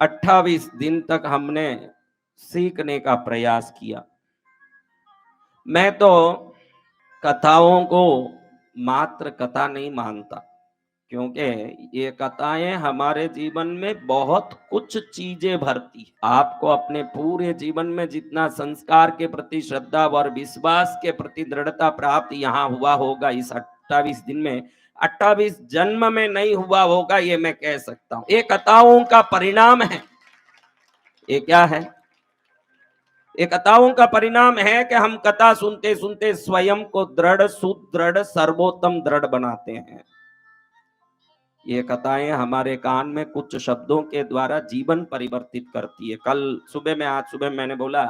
28 दिन तक हमने सीखने का प्रयास किया। मैं तो कथाओं को मात्र कथा नहीं मानता, क्योंकि ये कथाएं हमारे जीवन में बहुत कुछ चीजें भरती। आपको अपने पूरे जीवन में जितना संस्कार के प्रति श्रद्धा और विश्वास के प्रति दृढ़ता प्राप्त यहाँ हुआ होगा इस 28 दिन में, 28 जन्म में नहीं हुआ होगा, ये मैं कह सकता हूं। ये कथाओं का परिणाम है। ये क्या है? ये कथाओं का परिणाम है कि हम कथा सुनते सुनते स्वयं को दृढ़, सुदृढ़, सर्वोत्तम दृढ़ बनाते हैं। ये कथाएं हमारे कान में कुछ शब्दों के द्वारा जीवन परिवर्तित करती है। आज सुबह मैंने बोला,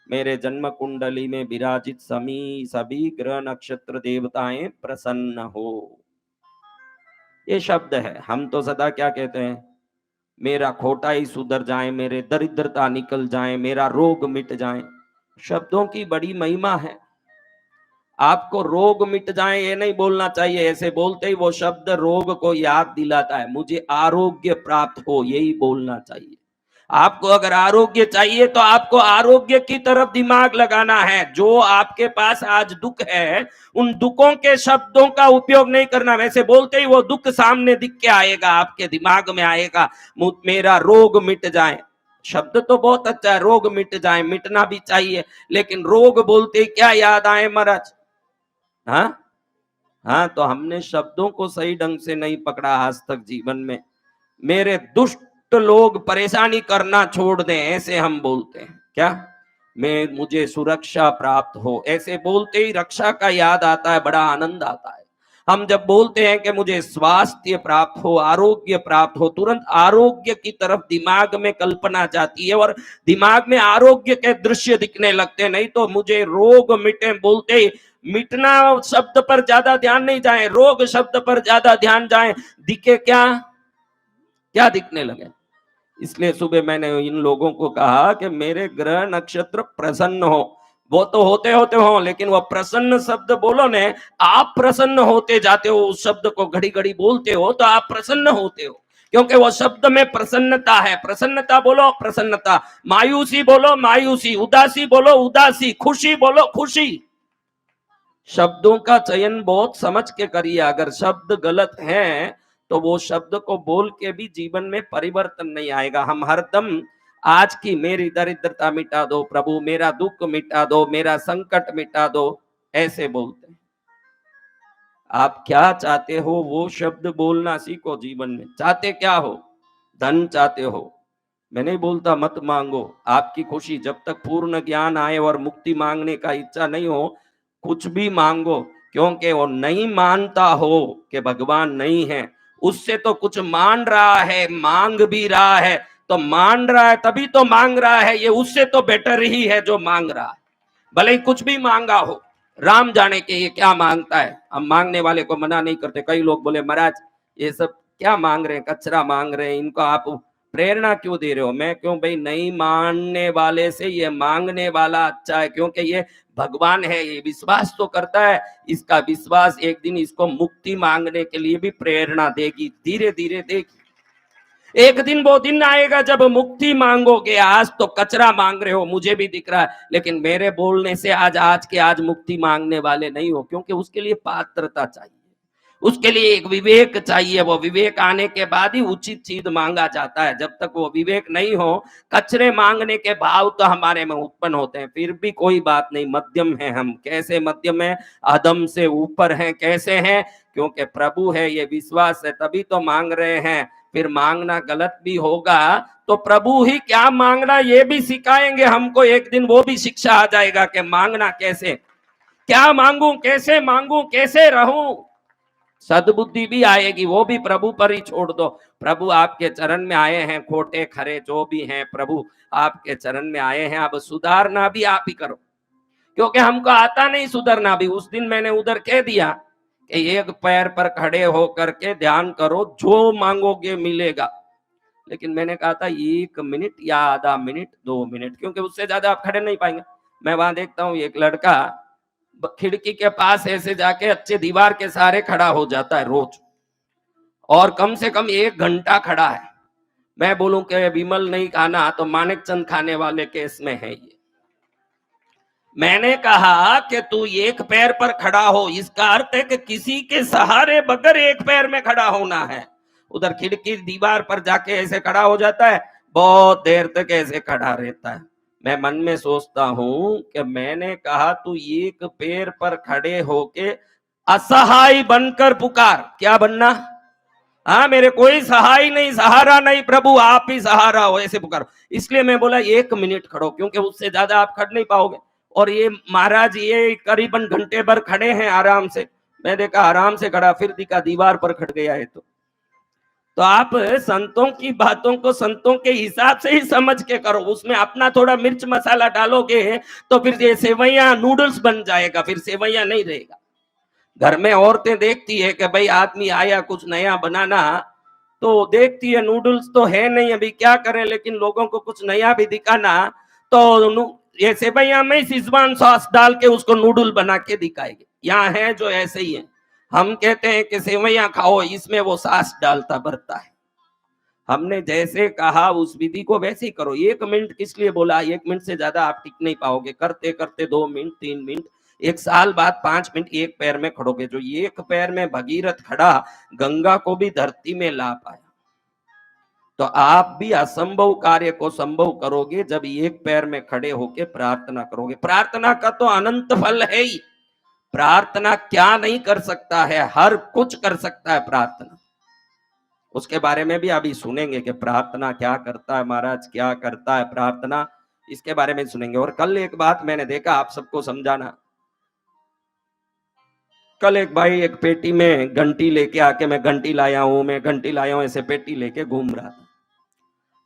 मेरे जन्म कुंडली में विराजित सभी ग्रह नक्षत्र देवताएं प्रसन्न हो। ये शब्द है। हम तो सदा क्या कहते हैं? मेरा खोटाई सुधर जाए, मेरे दरिद्रता निकल जाए, मेरा रोग मिट जाए। शब्दों की बड़ी महिमा है। आपको रोग मिट जाए ये नहीं बोलना चाहिए, ऐसे बोलते ही वो शब्द रोग को याद दिलाता है। मुझे आरोग्य प्राप्त हो, यही बोलना चाहिए। आपको अगर आरोग्य चाहिए तो आपको आरोग्य की तरफ दिमाग लगाना है। जो आपके पास आज दुख है, उन दुखों के शब्दों का उपयोग नहीं करना। वैसे बोलते ही वो दुख सामने दिख के आएगा, आपके दिमाग में आएगा, मेरा रोग मिट जाए। शब्द तो बहुत अच्छा है, रोग मिट जाए, मिटना भी चाहिए, लेकिन रोग बोलते ही क्या याद आए महाराज? हाँ हाँ, तो हमने शब्दों को सही ढंग से नहीं पकड़ा आज तक जीवन में। मेरे दुष्ट लोग परेशानी करना छोड़ दें, ऐसे हम बोलते हैं। क्या? मुझे सुरक्षा प्राप्त हो, ऐसे बोलते ही रक्षा का याद आता है, बड़ा आनंद आता है। हम जब बोलते हैं कि मुझे स्वास्थ्य प्राप्त हो, आरोग्य प्राप्त हो, तुरंत आरोग्य की तरफ दिमाग में कल्पना जाती है और दिमाग में आरोग्य के दृश्य दिखने लगते हैं। नहीं तो मुझे रोग मिटे बोलते ही मिटना शब्द पर ज्यादा ध्यान नहीं जाए, रोग शब्द पर ज्यादा ध्यान जाए, दिखे क्या क्या दिखने लगे। इसलिए सुबह मैंने इन लोगों को कहा कि मेरे ग्रह नक्षत्र प्रसन्न हो। वो तो होते होते हो, लेकिन वो प्रसन्न शब्द बोलो ने, आप प्रसन्न होते जाते हो। उस शब्द को घड़ी घड़ी बोलते हो तो आप प्रसन्न होते हो, क्योंकि वो शब्द में प्रसन्नता है। प्रसन्नता बोलो प्रसन्नता, मायूसी बोलो मायूसी, उदासी बोलो उदासी, खुशी बोलो खुशी। शब्दों का चयन बहुत समझ के करिए। अगर शब्द गलत हैं तो वो शब्द को बोल के भी जीवन में परिवर्तन नहीं आएगा। हम हरदम आज की मेरी दरिद्रता मिटा दो प्रभु, मेरा दुख मिटा दो, मेरा संकट मिटा दो, ऐसे बोलते हैं। आप क्या चाहते हो वो शब्द बोलना सीखो जीवन में। चाहते क्या हो? धन चाहते हो? मैं नहीं बोलता मत मांगो, आपकी खुशी। जब तक पूर्ण ज्ञान आए और मुक्ति मांगने का इच्छा नहीं हो, कुछ भी मांगो, क्योंकि वो नहीं मानता हो कि भगवान नहीं है, उससे तो कुछ मान रहा है, मांग भी रहा है। तो मान रहा है तभी तो मांग रहा है, ये उससे तो बेटर ही है जो मांग रहा है, भले ही कुछ भी मांगा हो। राम जाने के ये क्या मांगता है। हम मांगने वाले को मना नहीं करते। कई लोग बोले महाराज ये सब क्या मांग रहे हैं, कचरा मांग रहे हैं, इनको आप प्रेरणा क्यों दे रहे हो? मैं क्यों भाई, नहीं मानने वाले से ये मांगने वाला अच्छा है, क्योंकि ये भगवान है, ये विश्वास तो करता है। इसका विश्वास एक दिन इसको मुक्ति मांगने के लिए भी प्रेरणा देगी, धीरे धीरे देगी। एक दिन वो दिन आएगा जब मुक्ति मांगोगे। आज तो कचरा मांग रहे हो, मुझे भी दिख रहा है, लेकिन मेरे बोलने से आज के आज मुक्ति मांगने वाले नहीं हो, क्योंकि उसके लिए पात्रता चाहिए, उसके लिए एक विवेक चाहिए। वो विवेक आने के बाद ही उचित चीज मांगा जाता है। जब तक वो विवेक नहीं हो, कचरे मांगने के भाव तो हमारे में उत्पन्न होते हैं। फिर भी कोई बात नहीं, मध्यम है हम। कैसे मध्यम है? अधम से ऊपर हैं। कैसे हैं? क्योंकि प्रभु है, ये विश्वास है, तभी तो मांग रहे हैं। फिर मांगना गलत भी होगा तो प्रभु ही क्या मांगना ये भी सिखाएंगे हमको। एक दिन वो भी शिक्षा आ जाएगा कि मांगना कैसे, क्या मांगू, कैसे मांगू, कैसे रहूं। सद्बुद्धि भी आएगी, वो भी प्रभु पर ही छोड़ दो। प्रभु आपके चरण में आए हैं, खोटे खरे जो भी हैं प्रभु आपके चरण में आए हैं। अब सुधारना भी आप ही करो, क्योंकि हमको आता नहीं सुधरना भी। उस दिन मैंने उधर कह दिया कि एक पैर पर खड़े होकर के ध्यान करो, जो मांगोगे मिलेगा। लेकिन मैंने कहा था 1 मिनट या आधा मिनट, 2 मिनट, क्योंकि उससे ज्यादा आप खड़े नहीं पाएंगे। मैं वहां देखता हूँ एक लड़का खिड़की के पास ऐसे जाके अच्छे दीवार के सहारे खड़ा हो जाता है रोज, और कम से कम 1 घंटा खड़ा है। मैं बोलूं कि विमल नहीं खाना तो मानिक चंद खाने वाले केस में है ये। मैंने कहा कि तू एक पैर पर खड़ा हो, इसका अर्थ है कि किसी के सहारे बगैर एक पैर में खड़ा होना है। उधर खिड़की दीवार पर जाके ऐसे खड़ा हो जाता है, बहुत देर तक ऐसे खड़ा रहता है। मैं मन में सोचता हूं कि मैंने कहा तू एक पैर पर खड़े होके असहाय बनकर पुकार, क्या बनना? हाँ, मेरे कोई सहाय नहीं, सहारा नहीं, प्रभु आप ही सहारा हो, ऐसे पुकारो। इसलिए मैं बोला 1 मिनट खड़ो, क्योंकि उससे ज्यादा आप खड़ नहीं पाओगे। और ये महाराज ये करीबन घंटे भर खड़े हैं आराम से। मैं देखा आराम से खड़ा, फिर दिखा दीवार पर खड़ गया है। तो आप संतों की बातों को संतों के हिसाब से ही समझ के करो, उसमें अपना थोड़ा मिर्च मसाला डालोगे तो फिर ये सेवैया नूडल्स बन जाएगा, फिर सेवैया नहीं रहेगा। घर में औरतें देखती है कि भाई आदमी आया कुछ नया बनाना, तो देखती है नूडल्स तो है नहीं, अभी क्या करें, लेकिन लोगों को कुछ नया भी दिखाना, तो ये सेवैया में सिजवान सॉस डाल के उसको नूडल बना के दिखाएगी। यहाँ है जो ऐसे ही है। हम कहते हैं कि सेवैया खाओ, इसमें वो सॉस डालता भरता है। हमने जैसे कहा उस विधि को वैसे ही करो। 1 मिनट किस लिए बोला? 1 मिनट से ज्यादा आप टिक नहीं पाओगे। करते करते 2 मिनट, 3 मिनट, 1 साल बाद 5 मिनट एक पैर में खड़ोगे। जो एक पैर में भगीरथ खड़ा, गंगा को भी धरती में ला पाया। तो आप भी असंभव कार्य को संभव करोगे जब एक पैर में खड़े होके प्रार्थना करोगे। प्रार्थना का तो अनंत फल है ही। प्रार्थना क्या नहीं कर सकता है, हर कुछ कर सकता है प्रार्थना। उसके बारे में भी अभी सुनेंगे कि प्रार्थना क्या करता है, महाराज क्या करता है प्रार्थना, इसके बारे में सुनेंगे। और कल एक बात मैंने देखा, आप सबको समझाना। कल एक भाई एक पेटी में घंटी लेके आके, मैं घंटी लाया हूं, मैं घंटी लाया हूं, ऐसे पेटी लेके घूम रहा था।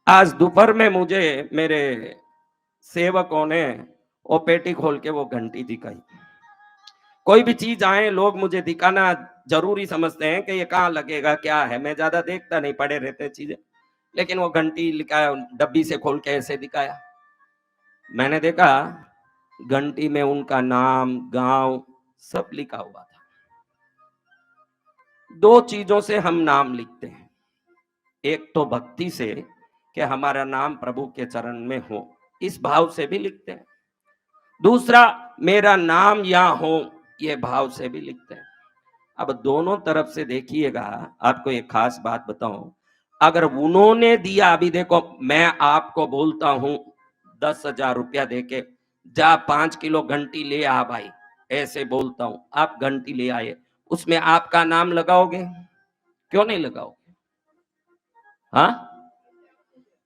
आज दोपहर में मुझे मेरे सेवकों ने वो पेटी खोल के वो घंटी दिखाई। कोई भी चीज आए लोग मुझे दिखाना जरूरी समझते हैं कि ये कहाँ लगेगा, क्या है। मैं ज्यादा देखता नहीं, पड़े रहते चीजें। लेकिन वो घंटी लिखाया, डब्बी से खोल के ऐसे दिखाया। मैंने देखा घंटी में उनका नाम, गांव सब लिखा हुआ था। 2 चीजों से हम नाम लिखते हैं। एक तो भक्ति से कि हमारा नाम प्रभु के चरण में हो, इस भाव से भी लिखते हैं। दूसरा, मेरा नाम यहाँ हो, ये भाव से भी लिखते हैं। अब दोनों तरफ से देखिएगा। आपको एक खास बात बताऊं, अगर उन्होंने दिया, अभी देखो मैं आपको बोलता हूं 10,000 रुपया देके जा 5 किलो घंटी ले आ भाई, ऐसे बोलता हूं, आप घंटी ले आए, उसमें आपका नाम लगाओगे? क्यों नहीं लगाओगे? हाँ,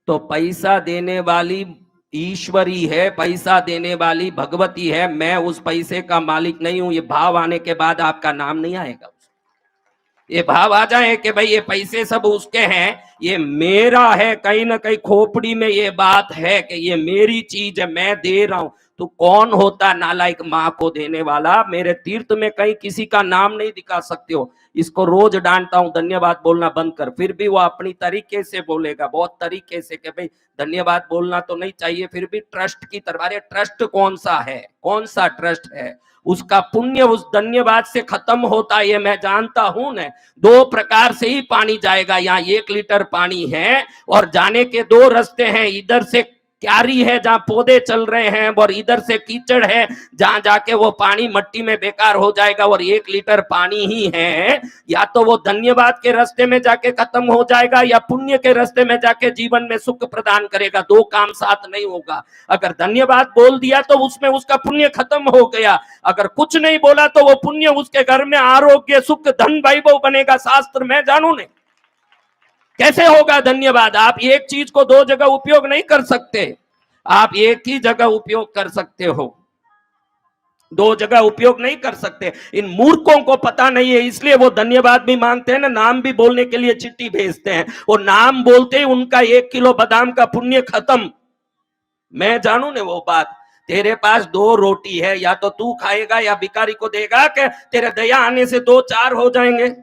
तो पैसा देने वाली ईश्वरी है, पैसा देने वाली भगवती है। मैं उस पैसे का मालिक नहीं हूं। ये भाव आने के बाद आपका नाम नहीं आएगा। ये भाव आ जाए कि भाई ये पैसे सब उसके हैं, ये मेरा है, कहीं ना कहीं खोपड़ी में ये बात है कि ये मेरी चीज है, मैं दे रहा हूं। तो कौन होता नालायक माँ को देने वाला? मेरे तीर्थ में कहीं किसी का नाम नहीं दिखा सकते हो। इसको रोज डांटता हूं, धन्यवाद बोलना बंद कर, फिर भी वो अपनी तरीके से बोलेगा, बहुत तरीके से कि भाई धन्यवाद बोलना तो नहीं चाहिए, फिर भी ट्रस्ट की तरह। अरे ट्रस्ट कौन सा है, कौन सा ट्रस्ट है? उसका पुण्य उस धन्यवाद से खत्म होता है, ये मैं जानता हूं ना। 2 प्रकार से ही पानी जाएगा। यहाँ 1 लीटर पानी है और जाने के 2 रास्ते हैं। इधर से क्यारी है जहां पौधे चल रहे हैं, और इधर से कीचड़ है जहां जाके वो पानी मट्टी में बेकार हो जाएगा। और 1 लीटर पानी ही है, या तो वो धन्यवाद के रास्ते में जाके खत्म हो जाएगा या पुण्य के रास्ते में जाके जीवन में सुख प्रदान करेगा। 2 काम साथ नहीं होगा। अगर धन्यवाद बोल दिया तो उसमें उसका पुण्य खत्म हो गया, अगर कुछ नहीं बोला तो वो पुण्य उसके घर में आरोग्य, सुख, धन, वैभव बनेगा। शास्त्र में जानू नहीं कैसे होगा धन्यवाद। आप एक चीज को 2 जगह उपयोग नहीं कर सकते, आप एक ही जगह उपयोग कर सकते हो, 2 जगह उपयोग नहीं कर सकते। इन मूर्खों को पता नहीं है, इसलिए वो धन्यवाद भी मांगते हैं ना, नाम भी बोलने के लिए चिट्ठी भेजते हैं। और नाम बोलते ही उनका 1 किलो बादाम का पुण्य खत्म। मैं जानू ने वो बात। तेरे पास 2 रोटी है, या तो तू खाएगा या भिखारी को देगा, कि तेरे दया आने से 2-4 हो जाएंगे।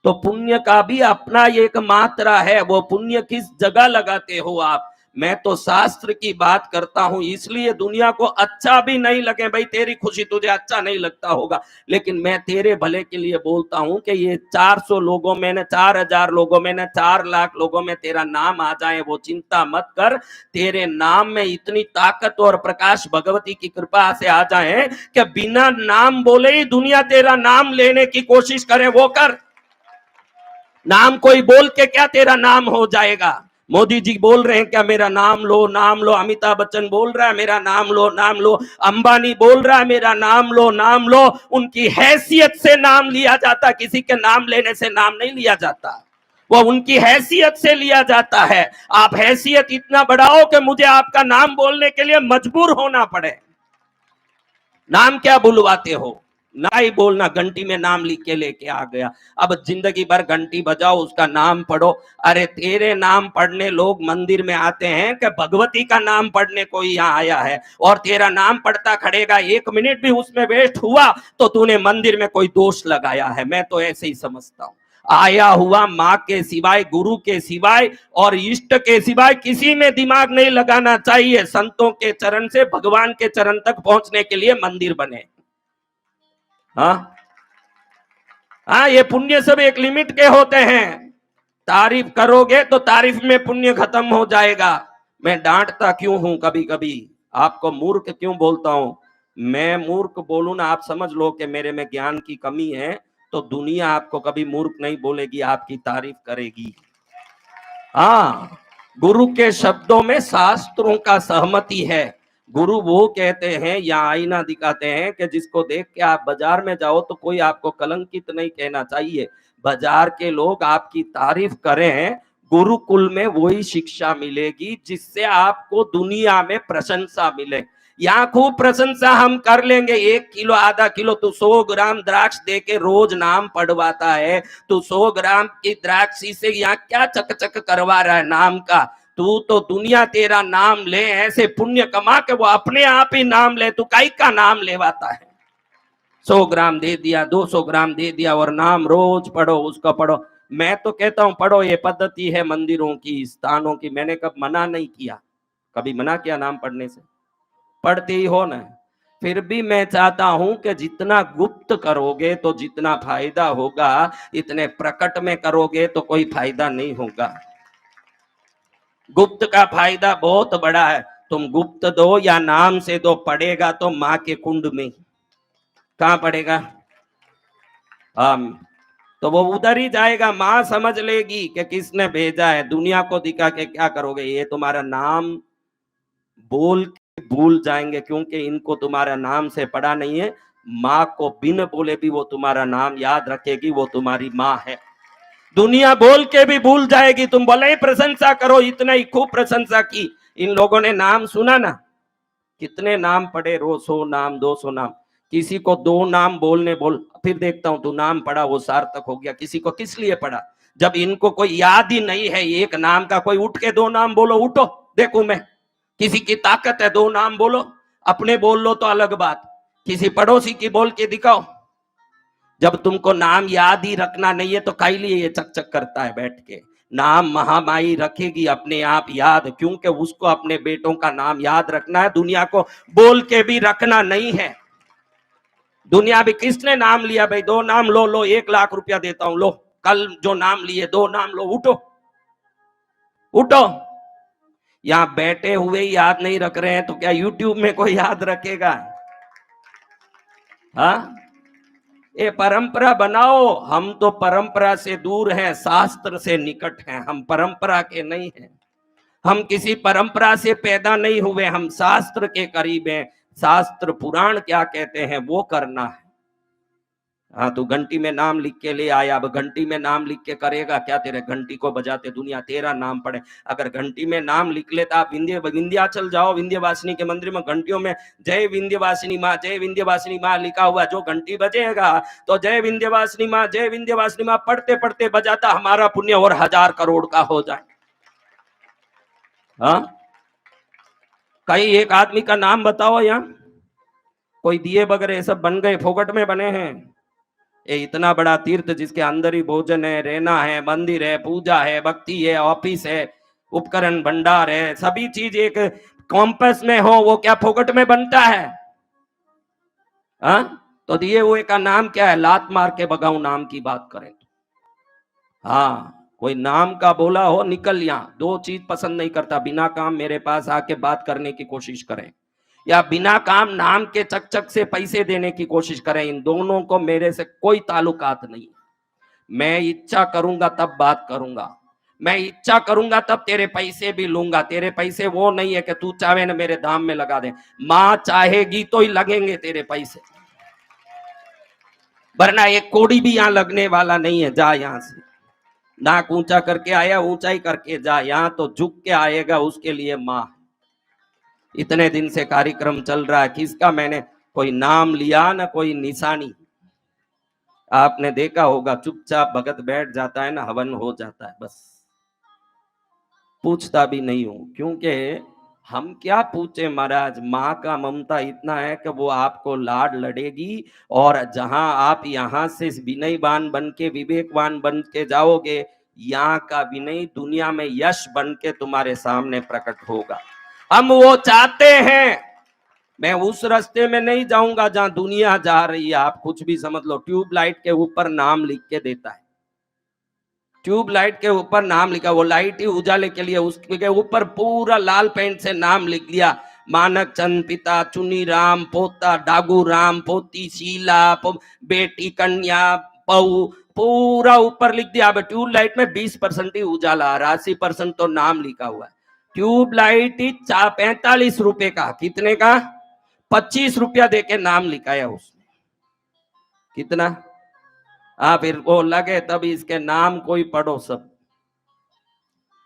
तो पुण्य का भी अपना एक मात्रा है। वो पुण्य किस जगह लगाते हो आप? मैं तो शास्त्र की बात करता हूं, इसलिए दुनिया को अच्छा भी नहीं लगे भाई, तेरी खुशी तुझे अच्छा नहीं लगता होगा, लेकिन मैं तेरे भले के लिए बोलता हूं कि ये 400 लोगों में, 4000 लोगों में, 4 लाख लोगों में तेरा नाम आ जाए, वो चिंता मत कर। तेरे नाम में इतनी ताकत और प्रकाश भगवती की कृपा से आ जाए कि बिना नाम बोले ही दुनिया तेरा नाम लेने की कोशिश करे, वो कर। नाम कोई बोल के क्या तेरा नाम हो जाएगा? मोदी जी बोल रहे हैं क्या मेरा नाम लो, नाम लो? अमिताभ बच्चन बोल रहा है मेरा नाम लो, नाम लो। अंबानी बोल रहा है मेरा नाम लो, नाम लो। उनकी हैसियत से नाम लिया जाता, किसी के नाम लेने से नाम नहीं लिया जाता, वो उनकी हैसियत से लिया जाता है। आप हैसियत इतना बढ़ाओ कि मुझे आपका नाम बोलने के लिए मजबूर होना पड़े। नाम क्या बुलवाते हो? ना ही बोलना, घंटी में नाम लिख के लेके आ गया। अब जिंदगी भर घंटी बजाओ, उसका नाम पढ़ो। अरे तेरे नाम पढ़ने लोग मंदिर में आते हैं कि भगवती का नाम पढ़ने कोई यहाँ आया है, और तेरा नाम पढ़ता खड़ेगा, 1 मिनट भी उसमें वेस्ट हुआ तो तूने मंदिर में कोई दोष लगाया है। मैं तो ऐसे ही समझता हूं, आया हुआ माँ के सिवाय, गुरु के सिवाय और इष्ट के सिवाय किसी में दिमाग नहीं लगाना चाहिए। संतों के चरण से भगवान के चरण तक पहुंचने के लिए मंदिर बने। हाँ हाँ, ये पुण्य सब एक लिमिट के होते हैं। तारीफ करोगे तो तारीफ में पुण्य खत्म हो जाएगा। मैं डांटता क्यों हूं कभी कभी, आपको मूर्ख क्यों बोलता हूं? मैं मूर्ख बोलूं ना, आप समझ लो कि मेरे में ज्ञान की कमी है, तो दुनिया आपको कभी मूर्ख नहीं बोलेगी, आपकी तारीफ करेगी। हाँ, गुरु के शब्दों में शास्त्रों का सहमति है। गुरु वो कहते हैं या आईना दिखाते हैं कि जिसको देख के आप बाजार में जाओ तो कोई आपको कलंकित नहीं कहना चाहिए। बाजार के लोग आपकी तारीफ करें, गुरुकुल में वही शिक्षा मिलेगी जिससे आपको दुनिया में प्रशंसा मिले। यहाँ खूब प्रशंसा हम कर लेंगे, 1 किलो आधा किलो, तू 100 ग्राम द्राक्ष दे के रोज नाम पढ़वाता है, तू 100 ग्राम की द्राक्षी से यहाँ क्या चक करवा रहा है नाम का? तू तो दुनिया तेरा नाम ले, ऐसे पुण्य कमा के वो अपने आप ही नाम ले, तू काई का नाम लेवाता है? 100 ग्राम दे दिया, 200 ग्राम दे दिया, और नाम रोज पढ़ो, उसको पढ़ो। मैं तो कहता हूं पढ़ो, ये पद्धति है मंदिरों की, स्थानों की, मैंने कब मना नहीं किया, कभी मना किया नाम पढ़ने से? पढ़ते ही हो ना। फिर भी मैं चाहता हूं कि जितना गुप्त करोगे तो जितना फायदा होगा, इतने प्रकट में करोगे तो कोई फायदा नहीं होगा। गुप्त का फायदा बहुत बड़ा है। तुम गुप्त दो या नाम से दो, पड़ेगा तो माँ के कुंड में। कहां पड़ेगा? तो वो उधर ही जाएगा, माँ समझ लेगी कि किसने भेजा है। दुनिया को दिखा के क्या करोगे? ये तुम्हारा नाम बोल भूल जाएंगे, क्योंकि इनको तुम्हारा नाम से पड़ा नहीं है। माँ को बिन बोले भी वो तुम्हारा नाम याद रखेगी, वो तुम्हारी माँ है। दुनिया बोल के भी भूल जाएगी, तुम भले ही प्रशंसा करो, इतना ही खूब प्रशंसा की। इन लोगों ने नाम सुना ना, कितने नाम पढ़े, रोज 100 नाम 200 नाम। किसी को 2 नाम बोलने बोल, फिर देखता हूं तू नाम पढ़ा वो सार्थक हो गया। किसी को किस लिए पढ़ा? जब इनको कोई याद ही नहीं है एक नाम का। कोई उठ के 2 नाम बोलो, उठो देखू मैं, किसी की ताकत है 2 नाम बोलो। अपने बोल लो तो अलग बात, किसी पड़ोसी की बोल के दिखाओ। जब तुमको नाम याद ही रखना नहीं है तो काई लिए ये चक चक करता है बैठ के? नाम महामाई रखेगी अपने आप याद, क्योंकि उसको अपने बेटों का नाम याद रखना है, दुनिया को बोल के भी रखना नहीं है। दुनिया भी किसने नाम लिया भाई? 2 नाम लो, लो 1 लाख रुपया देता हूं, लो कल जो नाम लिए 2 नाम लो, उठो उठो। यहां बैठे हुए याद नहीं रख रहे हैं तो क्या यूट्यूब में कोई याद रखेगा? हाँ, ये परंपरा बनाओ। हम तो परंपरा से दूर हैं, शास्त्र से निकट हैं, हम परंपरा के नहीं हैं। हम किसी परंपरा से पैदा नहीं हुए, हम शास्त्र के करीब हैं। शास्त्र पुराण क्या कहते हैं वो करना है। हाँ, तू घंटी में नाम लिख के ले आया, अब घंटी में नाम लिख के करेगा क्या? तेरे घंटी को बजाते दुनिया तेरा नाम पढ़े। अगर घंटी में नाम लिख लेता, आप विंध्याचल जाओ, विंध्यवासिनी के मंदिर में घंटियों में जय विंध्यवासिनी माँ, जय विंध्यवासिनी माँ लिखा हुआ, जो घंटी बजेगा तो जय विंध्यवासिनी माँ, जय विंध्यवासिनी माँ पढ़ते पढ़ते बजाता, हमारा पुण्य और 1000 करोड़ का हो जाए। हाँ, कई एक आदमी का नाम बताओ यहाँ, कोई दिए वगैरह सब बन गए, फोकट में बने हैं। ये इतना बड़ा तीर्थ जिसके अंदर ही भोजन है, रहना है, मंदिर है, पूजा है, भक्ति है, ऑफिस है, उपकरण भंडार है, सभी चीज एक कॉम्पस में हो, वो क्या फोकट में बनता है? हाँ, तो दिए हुए का नाम क्या है? लात मार के भगाऊं नाम की बात करें तो। हाँ, कोई नाम का बोला हो, निकल यहां। दो चीज पसंद नहीं करता, बिना काम मेरे पास आके बात करने की कोशिश करें, या बिना काम नाम के चक से पैसे देने की कोशिश करें। इन दोनों को मेरे से कोई ताल्लुकात नहीं। मैं इच्छा करूंगा तब बात करूंगा, मैं इच्छा करूंगा तब तेरे पैसे भी लूंगा। तेरे पैसे वो नहीं है कि तू चाहे ना मेरे दाम में लगा दे, मां चाहेगी तो ही लगेंगे तेरे पैसे, वरना एक कोड़ी भी यहां लगने वाला नहीं है। जा यहां से, नाक ऊंचा करके आया, ऊंचाई करके जा। यहां तो झुक के आएगा, उसके लिए मां। इतने दिन से कार्यक्रम चल रहा है, किसका मैंने कोई नाम लिया ना कोई निशानी। आपने देखा होगा, चुपचाप भगत बैठ जाता है ना, हवन हो जाता है, बस पूछता भी नहीं हूं। क्योंकि हम क्या पूछे महाराज, माँ का ममता इतना है कि वो आपको लाड लड़ेगी, और जहां आप यहां से विनयवान बन के विवेकवान बन के जाओगे, यहाँ का विनय दुनिया में यश बन के तुम्हारे सामने प्रकट होगा। हम वो चाहते हैं। मैं उस रास्ते में नहीं जाऊंगा जहां दुनिया जा रही है। आप कुछ भी समझ लो, ट्यूबलाइट के ऊपर नाम लिख के देता है, ट्यूबलाइट के ऊपर नाम लिखा, वो लाइट ही उजाले के लिए, उसके ऊपर पूरा लाल पेंट से नाम लिख दिया, मानक चंद पिता चुनी राम, पोता डागू राम, पोती शीला, बेटी कन्या पऊ, पूरा ऊपर लिख दिया। अब ट्यूबलाइट में 20% ही उजाला आ रहा, 80% तो नाम लिखा हुआ है। ट्यूबलाइट ही 45 रुपए का, कितने का? 25 रुपया दे के नाम लिखाया उसने। कितना? हाँ, फिर वो लगे तब इसके नाम कोई पढ़ो। सब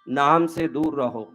नाम से दूर रहो,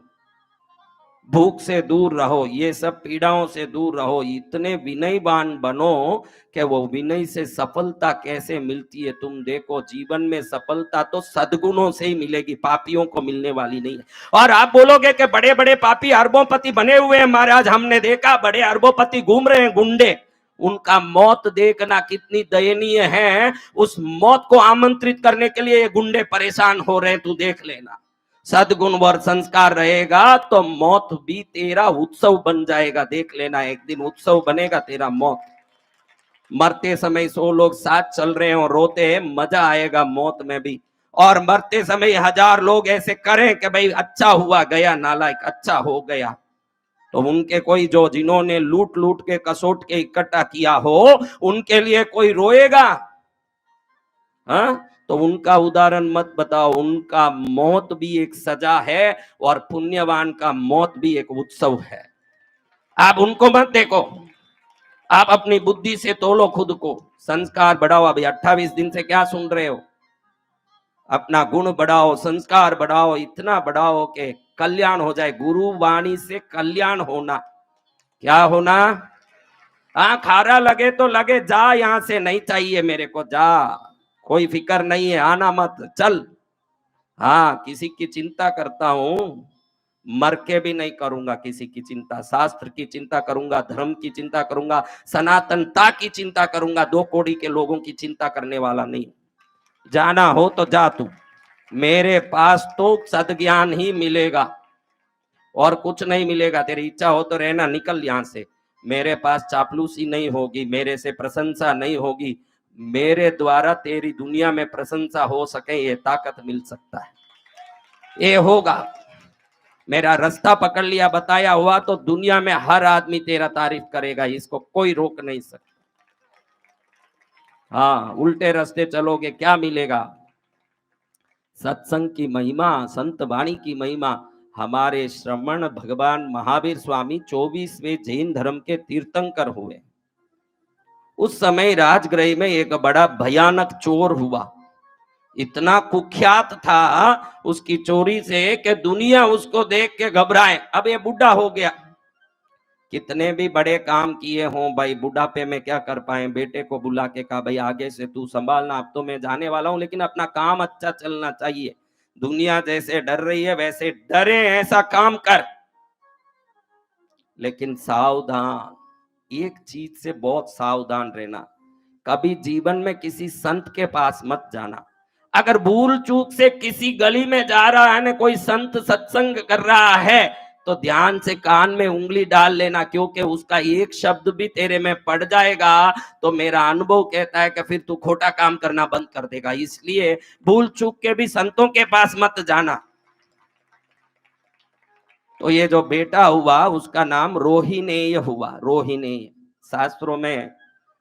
भूख से दूर रहो, ये सब पीड़ाओं से दूर रहो। इतने विनयवान बनो कि वो विनय से सफलता कैसे मिलती है तुम देखो। जीवन में सफलता तो सद्गुणों से ही मिलेगी, पापियों को मिलने वाली नहीं है। और आप बोलोगे कि बड़े बड़े पापी अरबोंपति बने हुए हैं महाराज, हमने देखा बड़े अरबोंपति घूम रहे हैं गुंडे, उनका मौत देखना कितनी दयनीय है। उस मौत को आमंत्रित करने के लिए ये गुंडे परेशान हो रहे हैं, तू देख लेना। सदगुण व संस्कार रहेगा तो मौत भी तेरा उत्सव बन जाएगा, देख लेना, एक दिन उत्सव बनेगा तेरा मौत। मरते समय 100 लोग साथ चल रहे हैं और रोते हैं, मजा आएगा मौत में भी। और मरते समय 1000 लोग ऐसे करें कि भाई अच्छा हुआ गया, नालायक अच्छा हो गया, तो उनके कोई जो जिन्होंने लूट लूट के कसोट के इकट्ठा किया हो, उनके लिए कोई रोएगा? हाँ, तो उनका उदाहरण मत बताओ। उनका मौत भी एक सजा है और पुण्यवान का मौत भी एक उत्सव है। आप उनको मत देखो, आप अपनी बुद्धि से तोलो खुद को, संस्कार बढ़ाओ। अभी 28 दिन से क्या सुन रहे हो? अपना गुण बढ़ाओ, संस्कार बढ़ाओ, इतना बढ़ाओ कि कल्याण हो जाए। गुरु वाणी से कल्याण होना, क्या होना? हाँ, खारा लगे तो लगे, जा यहां से, नहीं चाहिए मेरे को, जा, कोई फिक्र नहीं है, आना मत, चल। हाँ, किसी की चिंता करता हूं, मर के भी नहीं करूंगा किसी की चिंता। शास्त्र की चिंता करूंगा, धर्म की चिंता करूंगा, सनातनता की चिंता करूंगा। 2 कौड़ी के लोगों की चिंता करने वाला नहीं। जाना हो तो जा तू, मेरे पास तो सद्ज्ञान ही मिलेगा और कुछ नहीं मिलेगा। तेरी इच्छा हो तो रहना, निकल यहां से। मेरे पास चापलूसी नहीं होगी, मेरे से प्रशंसा नहीं होगी। मेरे द्वारा तेरी दुनिया में प्रशंसा हो सके, ये ताकत मिल सकता है, ये होगा। मेरा रास्ता पकड़ लिया, बताया हुआ, तो दुनिया में हर आदमी तेरा तारीफ करेगा, इसको कोई रोक नहीं सकता। हाँ, उल्टे रास्ते चलोगे क्या मिलेगा? सत्संग की महिमा, संत वाणी की महिमा। हमारे श्रमण भगवान महावीर स्वामी 24वें जैन धर्म के तीर्थंकर हुए। उस समय राजगृह में एक बड़ा भयानक चोर हुआ, इतना कुख्यात था उसकी चोरी से कि दुनिया उसको देख के घबराए। अब ये बुढ़ा हो गया, कितने भी बड़े काम किए हों भाई, बुढ़ापे में क्या कर पाए। बेटे को बुला के कहा, भाई आगे से तू संभालना, अब तो मैं जाने वाला हूं, लेकिन अपना काम अच्छा चलना चाहिए। दुनिया जैसे डर रही है वैसे डरे, ऐसा काम कर। लेकिन सावधान, एक चीज से बहुत सावधान रहना, कभी जीवन में किसी संत के पास मत जाना। अगर भूल चूक से किसी गली में जा रहा है ना, कोई संत सत्संग कर रहा है, तो ध्यान से कान में उंगली डाल लेना, क्योंकि उसका एक शब्द भी तेरे में पड़ जाएगा तो मेरा अनुभव कहता है कि फिर तू खोटा काम करना बंद कर देगा। इसलिए भूल चूक के भी संतों के पास मत जाना। तो ये जो बेटा हुआ उसका नाम रोहिणेय हुआ। रोहिणेय शास्त्रों में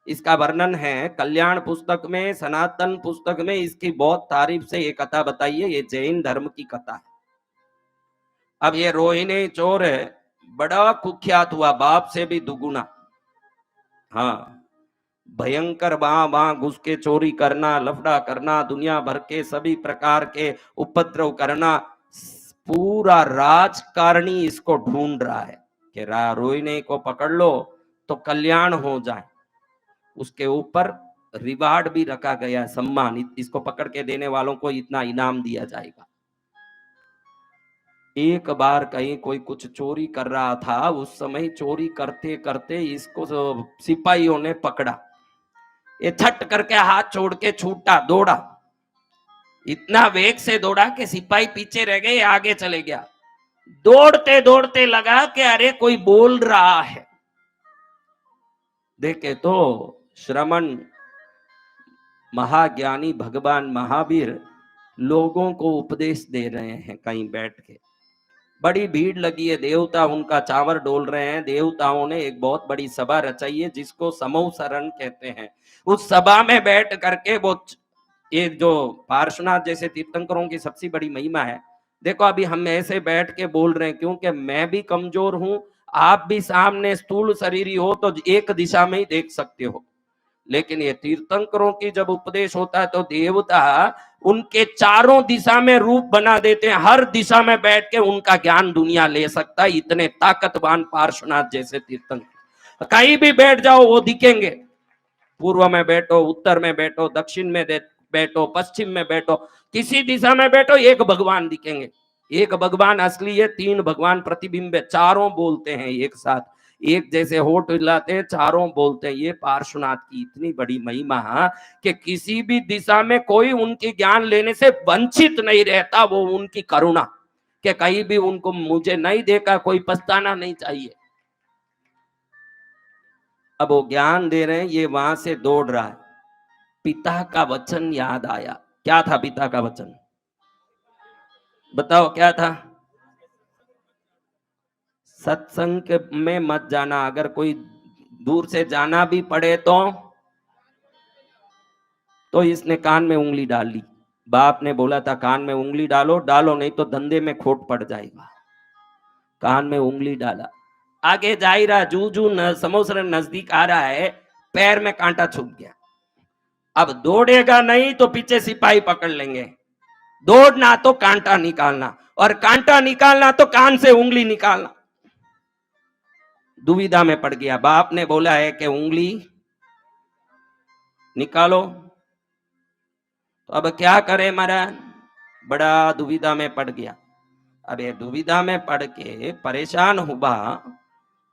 इसका वर्णन है, कल्याण पुस्तक में, सनातन पुस्तक में इसकी बहुत तारीफ से ये कथा बताई है। ये जैन धर्म की कथा है। अब ये रोहिणी चोर है, बड़ा कुख्यात हुआ, बाप से भी दुगुना। हाँ, भयंकर वहां वहां घुस के चोरी करना, लफड़ा करना, दुनिया भर के सभी प्रकार के उपद्रव करना। पूरा राजकारणी इसको ढूंढ रहा है कि रोहिणी को पकड़ लो तो कल्याण हो जाए। उसके ऊपर रिवार्ड भी रखा गया, सम्मान, इसको पकड़ के देने वालों को इतना इनाम दिया जाएगा। एक बार कहीं कोई कुछ चोरी कर रहा था, उस समय चोरी करते करते इसको सिपाहियों ने पकड़ा। ये छट करके हाथ छोड़ के छूटा, दौड़ा, इतना वेग से दौड़ा कि सिपाही पीछे रह गए, आगे चले गया। दौड़ते दौड़ते लगा कि अरे कोई बोल रहा है। देखे तो श्रमण महाज्ञानी भगवान महावीर लोगों को उपदेश दे रहे हैं कहीं बैठ के। बड़ी भीड़ लगी है, देवता उनका चावर डोल रहे हैं। देवताओं ने एक बहुत बड़ी सभा रचाई है जिसको समूहसरण कहते हैं। उस सभा में बैठ करके वो ये जो पार्श्वनाथ जैसे तीर्थंकरों की सबसे बड़ी महिमा है। देखो अभी हम ऐसे बैठ के बोल रहे हैं क्योंकि मैं भी कमजोर हूं, आप भी सामने स्थूल शरीरी हो तो एक दिशा में ही देख सकते हो। लेकिन ये तीर्थंकरों की जब उपदेश होता है तो देवता उनके चारों दिशा में रूप बना देते हैं, हर दिशा में बैठ के उनका ज्ञान दुनिया ले सकता है। इतने ताकतवान पार्श्वनाथ जैसे तीर्थंकर, कहीं भी बैठ जाओ वो दिखेंगे। पूर्व में बैठो, उत्तर में बैठो, दक्षिण में बैठो, पश्चिम में बैठो, किसी दिशा में बैठो, एक भगवान दिखेंगे। एक भगवान असली है, तीन भगवान प्रतिबिंब है, चारों बोलते हैं एक साथ, एक जैसे होठ हिलाते हैं, चारों बोलते हैं। ये पार्श्वनाथ की इतनी बड़ी महिमा कि किसी भी दिशा में कोई उनके ज्ञान लेने से वंचित नहीं रहता। वो उनकी करुणा कि कहीं भी उनको मुझे नहीं देखा, कोई पछताना नहीं चाहिए। अब वो ज्ञान दे रहे हैं, ये वहां से दौड़ रहा है। पिता का वचन याद आया। क्या था पिता का वचन? बताओ क्या था? सत्संग में मत जाना, अगर कोई दूर से जाना भी पड़े तो इसने कान में उंगली डाल ली। बाप ने बोला था कान में उंगली डालो, डालो नहीं तो धंधे में खोट पड़ जाएगा। कान में उंगली डाला, आगे जा ही रहा, जू जू समोसर नजदीक आ रहा है, पैर में कांटा छुप गया। अब दौड़ेगा नहीं तो पीछे सिपाही पकड़ लेंगे। दौड़ना तो कांटा निकालना, और कांटा निकालना तो कान से उंगली निकालना। दुविधा में पड़ गया। बाप ने बोला है कि उंगली निकालो, तो अब क्या करे महाराज? बड़ा दुविधा में पड़ गया। अब ये दुविधा में पड़ के परेशान हुआ,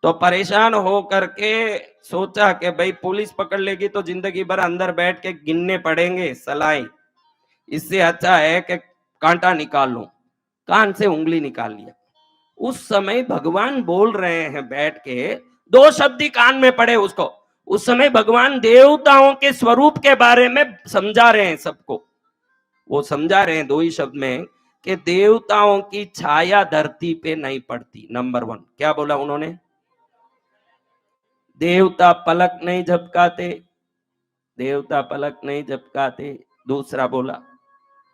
तो परेशान हो करके सोचा कि भाई पुलिस पकड़ लेगी तो जिंदगी भर अंदर बैठ के गिनने पड़ेंगे सलाई, इससे अच्छा है कि कांटा निकाल लो। कान से उंगली निकाल लिया। उस समय भगवान बोल रहे हैं बैठ के, दो शब्द ही कान में पड़े उसको। उस समय भगवान देवताओं के स्वरूप के बारे में समझा रहे हैं सबको। वो समझा रहे हैं दो ही शब्द में कि देवताओं की छाया धरती पे नहीं पड़ती। नंबर 1 क्या बोला उन्होंने? देवता पलक नहीं झपकाते, देवता पलक नहीं झपकाते। दूसरा बोला,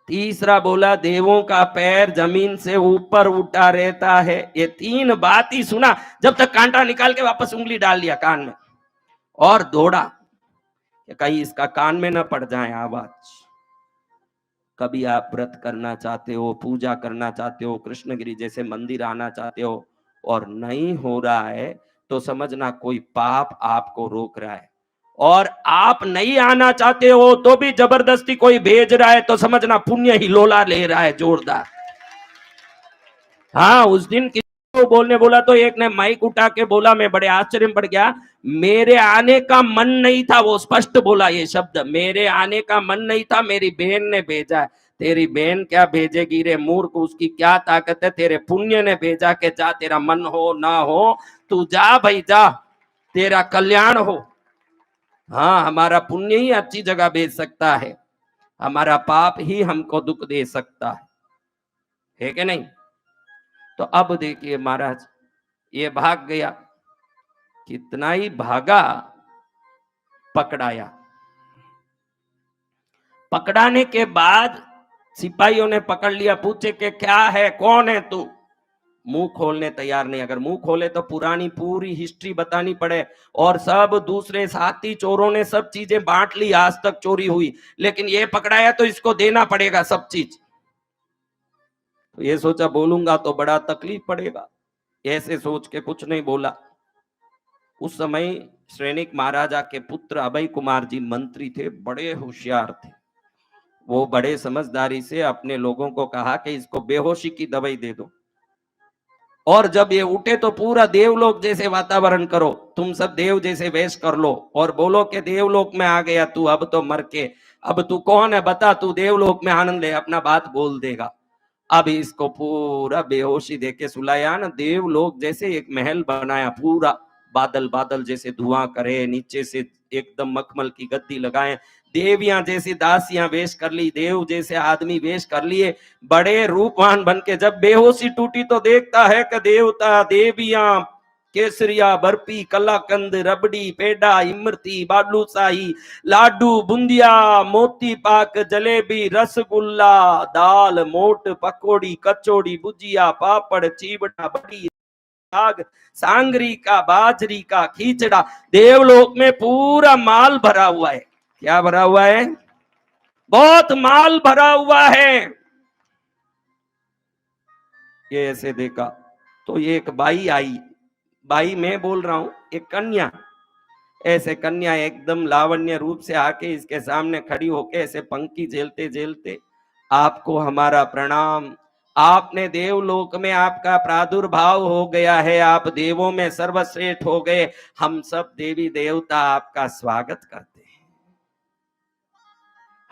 तीसरा बोला देवों का पैर जमीन से ऊपर उठा रहता है। ये 3 बात ही सुना, जब तक कांटा निकाल के वापस उंगली डाल लिया कान में और दौड़ा कि कहीं इसका कान में न पड़ जाए आवाज। कभी आप व्रत करना चाहते हो, पूजा करना चाहते हो, कृष्णगिरी जैसे मंदिर आना चाहते हो और नहीं हो रहा है तो समझना कोई पाप आपको रोक रहा है। और आप नहीं आना चाहते हो तो भी जबरदस्ती कोई भेज रहा है तो समझना पुण्य ही लोला ले रहा है जोरदार। हाँ, उस दिन वो बोलने बोला तो एक ने माइक उठा के बोला, मैं बड़े आश्चर्य में पड़ गया, मेरे आने का मन नहीं था। वो स्पष्ट बोला ये शब्द, मेरे आने का मन नहीं था, मेरी बहन ने भेजा है। तेरी बहन क्या भेजेगी रे मूर्ख, उसकी क्या ताकत है, तेरे पुण्य ने भेजा के जा, तेरा मन हो ना हो तू जा भाई जा, तेरा कल्याण हो। हाँ, हमारा पुण्य ही अच्छी जगह भेज सकता है, हमारा पाप ही हमको दुख दे सकता है कि नहीं। तो अब देखिए महाराज, ये भाग गया, कितना ही भागा, पकड़ाया। पकड़ाने के बाद सिपाहियों ने पकड़ लिया, पूछे कि क्या है, कौन है तू। मुंह खोलने तैयार नहीं, अगर मुंह खोले तो पुरानी पूरी हिस्ट्री बतानी पड़े, और सब दूसरे साथी चोरों ने सब चीजें बांट ली, आज तक चोरी हुई, लेकिन ये पकड़ाया तो इसको देना पड़ेगा सब चीज। तो ये सोचा बोलूंगा तो बड़ा तकलीफ पड़ेगा, ऐसे सोच के कुछ नहीं बोला। उस समय श्रेणिक महाराजा के पुत्र अभय कुमार जी मंत्री थे, बड़े होशियार थे। वो बड़े समझदारी से अपने लोगों को कहा कि इसको बेहोशी की दवाई दे दो, और जब ये उठे तो पूरा देवलोक जैसे वातावरण करो, तुम सब देव जैसे वेश कर लो और बोलो कि देवलोक में आ गया तू, अब तो मर के, अब तू कौन है बता, तू देवलोक में आनंद ले, अपना बात बोल देगा। अब इसको पूरा बेहोशी देके सुलाया ना, देवलोक जैसे एक महल बनाया, पूरा बादल बादल जैसे धुआं करे, नीचे से एकदम मखमल की गद्दी लगाए, देवियां जैसी दासियां वेश कर ली, देव जैसे आदमी वेश कर लिए, बड़े रूपवान बन के जब बेहोशी टूटी तो देखता है कि देवता देवियां केसरिया बर्फी कलाकंद रबड़ी पेड़ा इमरती बालूशाही लाडू बुंदिया मोती पाक जलेबी रसगुल्ला दाल मोट पकौड़ी कचौड़ी भुजिया पापड़ चीवड़ा बड़ी साग सांगरी का बाजरी का खींचड़ा, देवलोक में पूरा माल भरा हुआ है। क्या भरा हुआ है? बहुत माल भरा हुआ है। ये ऐसे देखा तो ये एक बाई आई, बाई मैं बोल रहा हूं, एक कन्या, ऐसे कन्या एकदम लावण्य रूप से आके इसके सामने खड़ी होके ऐसे पंक्ति झेलते झेलते, आपको हमारा प्रणाम, आपने देवलोक में आपका प्रादुर्भाव हो गया है, आप देवों में सर्वश्रेष्ठ हो गए, हम सब देवी देवता आपका स्वागत करते हैं।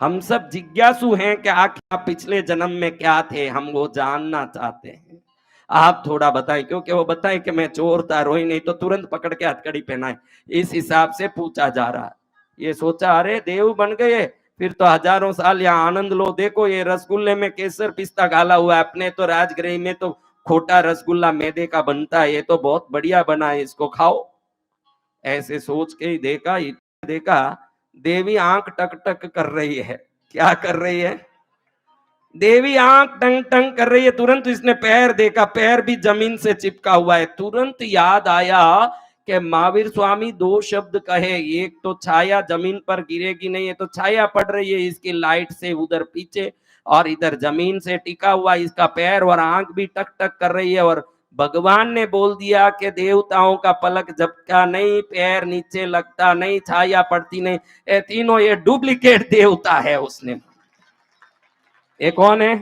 हम सब जिज्ञासु हैं कि आखिर पिछले जन्म में क्या थे, हम वो जानना चाहते हैं, आप थोड़ा बताएं, क्योंकि वो बताएं कि मैं चोर था, रोई नहीं तो तुरंत पकड़ के हथकड़ी पहनाए, इस हिसाब से पूछा जा रहा है। ये सोचा अरे देव बन गए, फिर तो हजारों साल यहाँ आनंद लो, देखो ये रसगुल्ले में केसर पिस्ता डाला हुआ है, अपने तो राजगृह में तो खोटा रसगुल्ला मैदे का बनता है, ये तो बहुत बढ़िया बना है, इसको खाओ। ऐसे सोच के ही देखा देवी आंख टक टक कर रही है। क्या कर रही है? देवी आंख टंग टंग कर रही है। तुरंत इसने पैर देखा, पैर भी जमीन से चिपका हुआ है। तुरंत याद आया कि महावीर स्वामी दो शब्द कहे, एक तो छाया जमीन पर गिरेगी नहीं, है तो छाया पड़ रही है इसकी लाइट से उधर पीछे, और इधर जमीन से टिका हुआ इसका पैर, और आंख भी टक टक कर रही है। और भगवान ने बोल दिया कि देवताओं का पलक झपका नहीं, पैर नीचे लगता नहीं, छाया पड़ती नहीं, ये तीनों ये डुप्लीकेट देवता है। उसने, ये कौन है?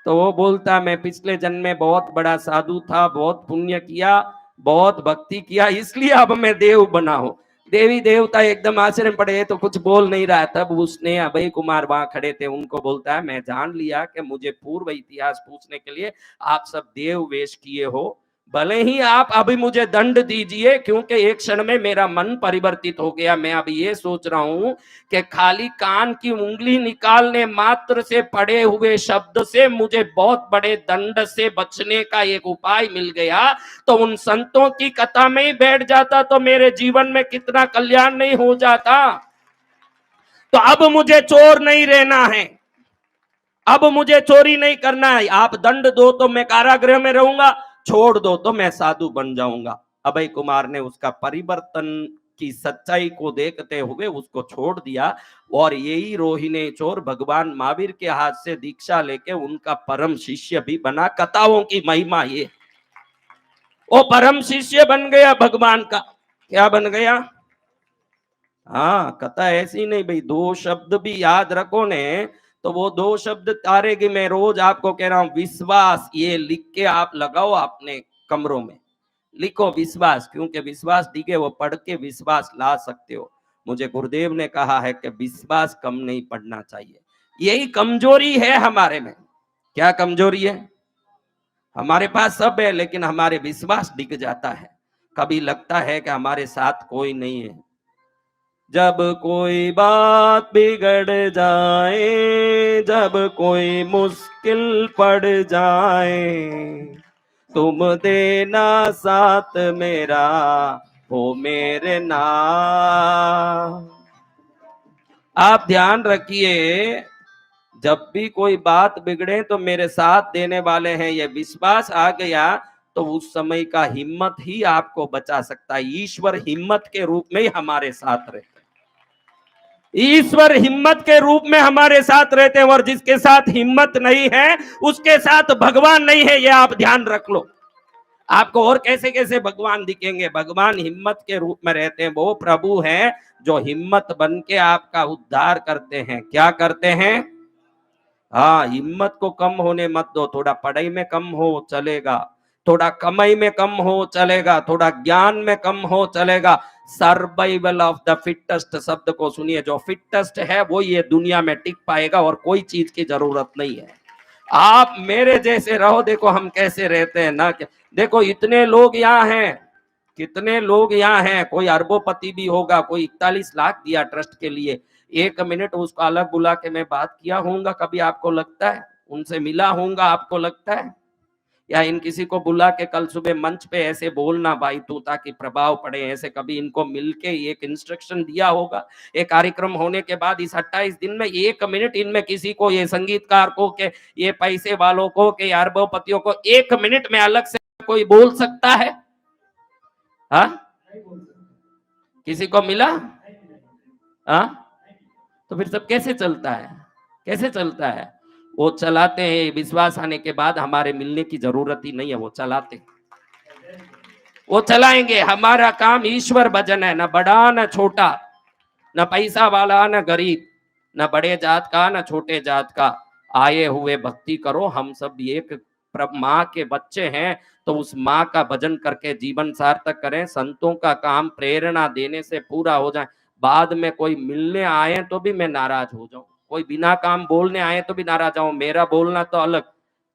तो वो बोलता मैं पिछले जन्म में बहुत बड़ा साधु था, बहुत पुण्य किया, बहुत भक्ति किया, इसलिए अब मैं देव बना हूं। देवी देवता एकदम आश्चर्य में पड़े, तो कुछ बोल नहीं रहा। तब उसने, अभय कुमार वहां खड़े थे, उनको बोलता है मैं जान लिया कि मुझे पूर्व इतिहास पूछने के लिए आप सब देव वेश किए हो, भले ही आप अभी मुझे दंड दीजिए, क्योंकि एक क्षण में मेरा मन परिवर्तित हो गया। मैं अब ये सोच रहा हूं कि खाली कान की उंगली निकालने मात्र से पड़े हुए शब्द से मुझे बहुत बड़े दंड से बचने का एक उपाय मिल गया, तो उन संतों की कथा में ही बैठ जाता तो मेरे जीवन में कितना कल्याण नहीं हो जाता। तो अब मुझे चोर नहीं रहना है, अब मुझे चोरी नहीं करना है, आप दंड दो तो मैं कारागृह में रहूंगा, छोड़ दो तो मैं साधु बन जाऊंगा। अभय कुमार ने उसका परिवर्तन की सच्चाई को देखते हुए उसको छोड़ दिया, और यही रोहिणी चोर भगवान महावीर के हाथ से दीक्षा लेके उनका परम शिष्य भी बना। कथाओं की महिमा ये, वो परम शिष्य बन गया भगवान का। क्या बन गया? हाँ, कथा ऐसी नहीं भाई, दो शब्द भी याद रखो ने तो वो 2 शब्द तारे की मैं रोज आपको कह रहा हूं, विश्वास, ये लिख के आप लगाओ अपने कमरों में, लिखो विश्वास, क्योंकि विश्वास दिखे वो पढ़ के विश्वास ला सकते हो। मुझे गुरुदेव ने कहा है कि विश्वास कम नहीं पढ़ना चाहिए। यही कमजोरी है हमारे में। क्या कमजोरी है? हमारे पास सब है लेकिन हमारे विश्वास दिख जाता है। कभी लगता है कि हमारे साथ कोई नहीं है। जब कोई बात बिगड़ जाए, जब कोई मुश्किल पड़ जाए, तुम देना साथ मेरा, हो मेरे नाम। आप ध्यान रखिए, जब भी कोई बात बिगड़े तो मेरे साथ देने वाले हैं, ये विश्वास आ गया तो उस समय का हिम्मत ही आपको बचा सकता है। ईश्वर हिम्मत के रूप में ही हमारे साथ रहते हैं। ईश्वर हिम्मत के रूप में हमारे साथ रहते हैं, और जिसके साथ हिम्मत नहीं है उसके साथ भगवान नहीं है, ये आप ध्यान रख लो। आपको और कैसे कैसे भगवान दिखेंगे? भगवान हिम्मत के रूप में रहते हैं। वो प्रभु हैं जो हिम्मत बन के आपका उद्धार करते हैं। क्या करते हैं? हाँ, हिम्मत को कम होने मत दो। थोड़ा पढ़ाई में कम हो चलेगा, थोड़ा कमाई में कम हो चलेगा, थोड़ा ज्ञान में कम हो चलेगा। सर्वाइवल ऑफ द फिटेस्ट शब्द को सुनिए, जो फिटेस्ट है वो ये दुनिया में टिक पाएगा और कोई चीज की जरूरत नहीं है। आप मेरे जैसे रहो। देखो हम कैसे रहते हैं ना, देखो इतने लोग यहाँ हैं, कितने लोग यहाँ हैं, कोई अरबोपति भी होगा, कोई 41 लाख दिया ट्रस्ट के लिए। 1 मिनट उसको अलग बुला के मैं बात किया होऊंगा कभी? आपको लगता है? उनसे मिला होऊंगा? आपको लगता है? या इन किसी को बुला के कल सुबह मंच पे ऐसे बोलना भाई तू, ताकि प्रभाव पड़े, ऐसे कभी इनको मिलके एक इंस्ट्रक्शन दिया होगा? एक कार्यक्रम होने के बाद इस 28 दिन में 1 मिनट इनमें किसी को, ये संगीतकार को के ये पैसे वालों को के अरबोपतियों को 1 मिनट में अलग से कोई बोल सकता है? हाँ, किसी को मिला? हाँ, तो फिर सब कैसे चलता है? कैसे चलता है? वो चलाते हैं, विश्वास आने के बाद हमारे मिलने की जरूरत ही नहीं है, वो चलाते, वो चलाएंगे। हमारा काम ईश्वर भजन है, ना बड़ा ना छोटा, ना पैसा वाला ना गरीब, ना बड़े जात का ना छोटे जात का। आए हुए भक्ति करो। हम सब एक माँ के बच्चे हैं, तो उस माँ का भजन करके जीवन सार्थक करें। संतों का काम प्रेरणा देने से पूरा हो जाए। बाद में कोई मिलने आए तो भी मैं नाराज हो जाऊं, कोई बिना काम बोलने आए तो भी नाराज आऊं। मेरा बोलना तो अलग,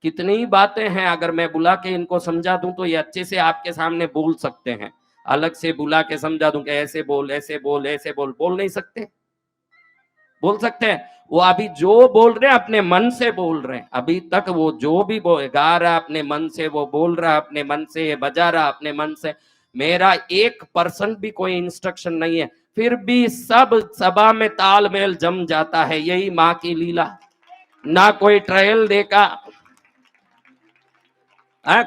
कितनी ही बातें हैं, अगर मैं बुला के इनको समझा दूं तो ये अच्छे से आपके सामने बोल सकते हैं। अलग से बुला के समझा दूं कि ऐसे बोल, ऐसे बोल, ऐसे बोल, बोल नहीं सकते? बोल सकते हैं? वो अभी जो बोल रहे हैं अपने मन से बोल रहे हैं। अभी तक वो जो भी गा रहा अपने मन से, वो बोल रहा अपने मन से, बजा रहा अपने मन से। मेरा 1% भी कोई इंस्ट्रक्शन नहीं है, फिर भी सब सभा में तालमेल जम जाता है। यही माँ की लीला। ना कोई ट्रायल देखा।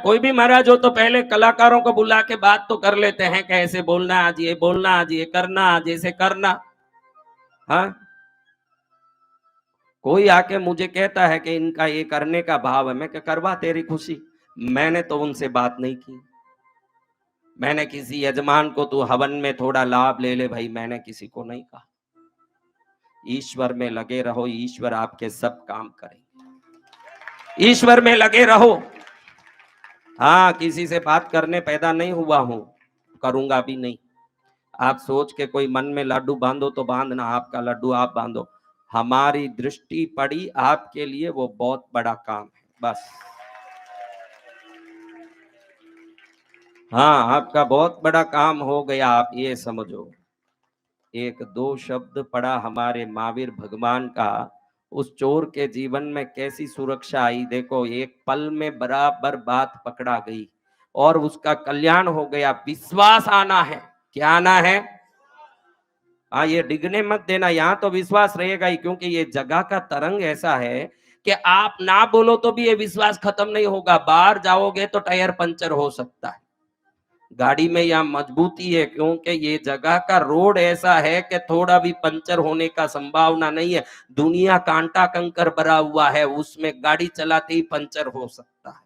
कोई भी महाराज हो तो पहले कलाकारों को बुला के बात तो कर लेते हैं, कैसे बोलना, आज ये बोलना, आज ये करना, आज ऐसे करना। हाँ, कोई आके मुझे कहता है कि इनका ये करने का भाव है, मैं क्या करवा तेरी खुशी। मैंने तो उनसे बात नहीं की। मैंने किसी यजमान को तू हवन में थोड़ा लाभ ले ले, भाई मैंने किसी को नहीं कहा। ईश्वर में लगे रहो, ईश्वर आपके सब काम करेंगे। ईश्वर में लगे रहो। हाँ, किसी से बात करने पैदा नहीं हुआ हूं, करूंगा भी नहीं। आप सोच के कोई मन में लड्डू बांधो तो बांधना, आपका लड्डू आप बांधो। हमारी दृष्टि पड़ी आपके लिए, वो बहुत बड़ा काम है बस। हाँ, आपका बहुत बड़ा काम हो गया, आप ये समझो। 1-2 शब्द पढ़ा हमारे महावीर भगवान का, उस चोर के जीवन में कैसी सुरक्षा आई। देखो, एक पल में बराबर बात पकड़ा गई और उसका कल्याण हो गया। विश्वास आना है। क्या आना है? हाँ, ये डिगने मत देना, यहाँ तो विश्वास रहेगा ही, क्योंकि ये जगह का तरंग ऐसा है कि आप ना बोलो तो भी ये विश्वास खत्म नहीं होगा। बाहर जाओगे तो टायर पंचर हो सकता है, गाड़ी में यहाँ मजबूती है, क्योंकि ये जगह का रोड ऐसा है कि थोड़ा भी पंचर होने का संभावना नहीं है। दुनिया कांटा कंकर भरा हुआ है, उसमें गाड़ी चलाते ही पंचर हो सकता है।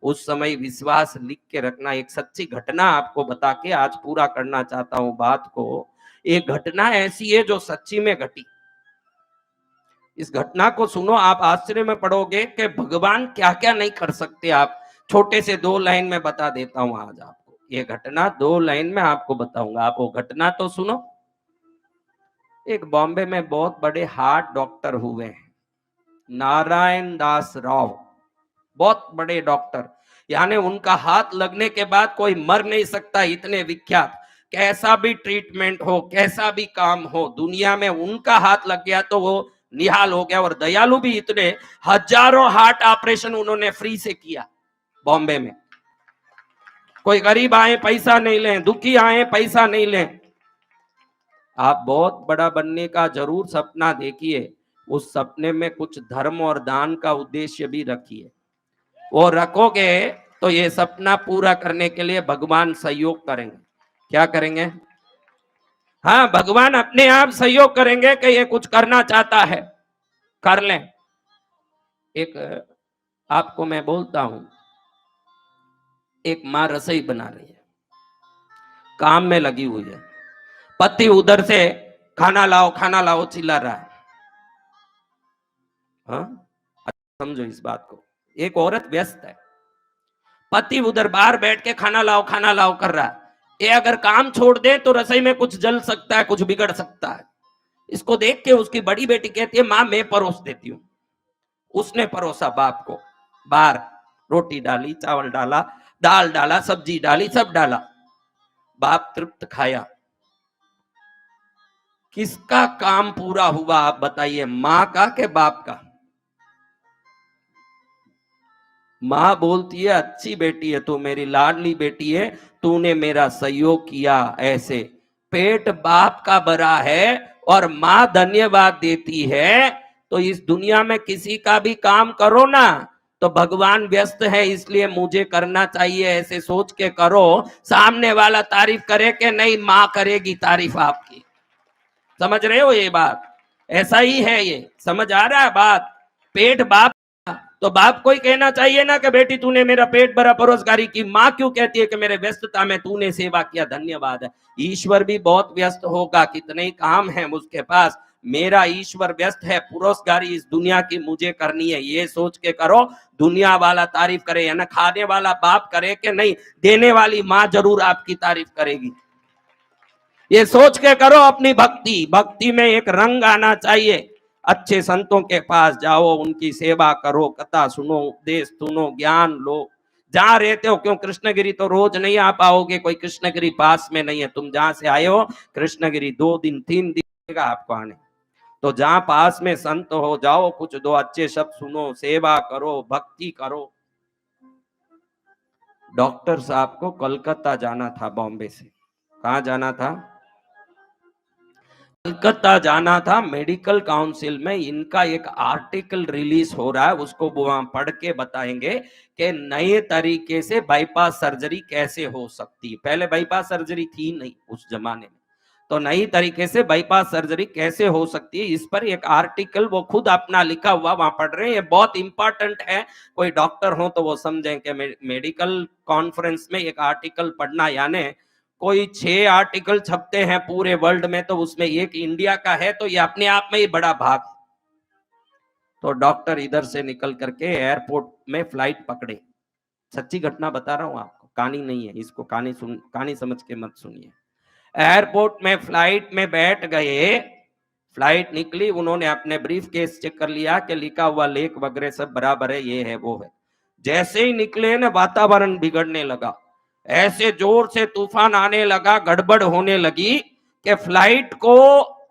उस समय विश्वास लिख के रखना। एक सच्ची घटना आपको बता के आज पूरा करना चाहता हूं बात को। एक घटना ऐसी है जो सच्ची में घटी। इस घटना को सुनो, आप आश्चर्य में पड़ोगे कि भगवान क्या क्या नहीं कर सकते। आप छोटे से 2 लाइन में बता देता हूं आज आपको, ये घटना 2 लाइन में आपको बताऊंगा। आप वो घटना तो सुनो। एक बॉम्बे में बहुत बड़े हार्ट डॉक्टर हुए हैं, नारायण दास राव, बहुत बड़े डॉक्टर। यानी उनका हाथ लगने के बाद कोई मर नहीं सकता, इतने विख्यात। कैसा भी ट्रीटमेंट हो, कैसा भी काम हो, दुनिया में उनका हाथ लग गया तो वो निहाल हो गया। और दयालु भी इतने, हजारों हार्ट ऑपरेशन उन्होंने फ्री से किया बॉम्बे में। कोई गरीब आए पैसा नहीं लें, दुखी आए पैसा नहीं लें। आप बहुत बड़ा बनने का जरूर सपना देखिए, उस सपने में कुछ धर्म और दान का उद्देश्य भी रखिए। वो रखोगे तो ये सपना पूरा करने के लिए भगवान सहयोग करेंगे। क्या करेंगे? हाँ, भगवान अपने आप सहयोग करेंगे कि ये कुछ करना चाहता है, कर लें। एक आपको मैं बोलता हूं, एक मां रसोई बना रही है, काम में लगी हुई है, पति उधर से खाना लाओ चिल्ला रहा है। हाँ, समझो इस बात को। एक औरत व्यस्त है, पति उधर बाहर बैठ के खाना लाओ कर रहा है। ये अगर काम छोड़ दे तो रसोई में कुछ जल सकता है, कुछ बिगड़ सकता है। इसको देख के उसकी बड़ी बेटी कहती है, मां मैं परोस देती हूँ। उसने परोसा बाप को, बाहर रोटी डाली, चावल डाला, दाल डाला, सब्जी डाली, सब डाला। बाप तृप्त खाया। किसका काम पूरा हुआ आप बताइए, मां का के बाप का? मां बोलती है, अच्छी बेटी है तू, मेरी लाडली बेटी है, तूने मेरा सहयोग किया। ऐसे पेट बाप का भरा है और मां धन्यवाद देती है। तो इस दुनिया में किसी का भी काम करो ना, तो भगवान व्यस्त है इसलिए मुझे करना चाहिए, ऐसे सोच के करो। सामने वाला तारीफ करे कि नहीं, मां करेगी तारीफ आपकी। समझ रहे हो ये बात? ऐसा ही है, ये समझ आ रहा है बात? पेट बाप, तो बाप को ही कहना चाहिए ना कि बेटी तूने मेरा पेट भरा, परोसगारी की। माँ क्यों कहती है कि मेरे व्यस्तता में तूने सेवा किया, धन्यवाद है। ईश्वर भी बहुत व्यस्त होगा, कितने ही काम है उसके पास, मेरा ईश्वर व्यस्त है, पुरस्कारी इस दुनिया की मुझे करनी है, ये सोच के करो। दुनिया वाला तारीफ करे या ना, खाने वाला बाप करे कि नहीं, देने वाली माँ जरूर आपकी तारीफ करेगी। ये सोच के करो अपनी भक्ति। भक्ति में एक रंग आना चाहिए। अच्छे संतों के पास जाओ, उनकी सेवा करो, कथा सुनो, उपदेश सुनो, ज्ञान लो। जहां रहते हो, क्यों कृष्णगिरी तो रोज नहीं आ पाओगे, कोई कृष्णगिरी पास में नहीं है। तुम जहां से आए हो कृष्णगिरी 2 दिन 3 दिन लगेगा आपको आने। तो जहां पास में संत हो, जाओ, कुछ 2 अच्छे शब्द सुनो, सेवा करो, भक्ति करो। डॉक्टर साहब को कोलकाता जाना था बॉम्बे से। कहाँ जाना था? कलकत्ता जाना था। मेडिकल काउंसिल में इनका एक आर्टिकल रिलीज हो रहा है, उसको वहां पढ़ के बताएंगे कि नए तरीके से बाईपास सर्जरी कैसे हो सकती है। पहले बाईपास सर्जरी थी नहीं उस जमाने में, तो नई तरीके से बाईपास सर्जरी कैसे हो सकती है, इस पर एक आर्टिकल वो खुद अपना लिखा हुआ वहां पढ़ रहे हैं। ये बहुत इंपॉर्टेंट है, कोई डॉक्टर हो तो वो समझें कि मेडिकल कॉन्फ्रेंस में एक आर्टिकल पढ़ना, यानी कोई 6 आर्टिकल छपते हैं पूरे वर्ल्ड में, तो उसमें एक इंडिया का है, तो ये अपने आप में ही बड़ा भाग। तो डॉक्टर इधर से निकल करके एयरपोर्ट में फ्लाइट पकड़े। सच्ची घटना बता रहा हूं आपको, कहानी नहीं है, इसको कहानी समझ के मत सुनिए। एयरपोर्ट में फ्लाइट में बैठ गए, फ्लाइट निकली, उन्होंने अपने ब्रीफ केस चेक कर लिया कि लिखा हुआ लेख वगैरह सब बराबर है, ये है वो है। जैसे ही निकले ना, वातावरण बिगड़ने लगा, ऐसे जोर से तूफान आने लगा, गड़बड़ होने लगी कि फ्लाइट को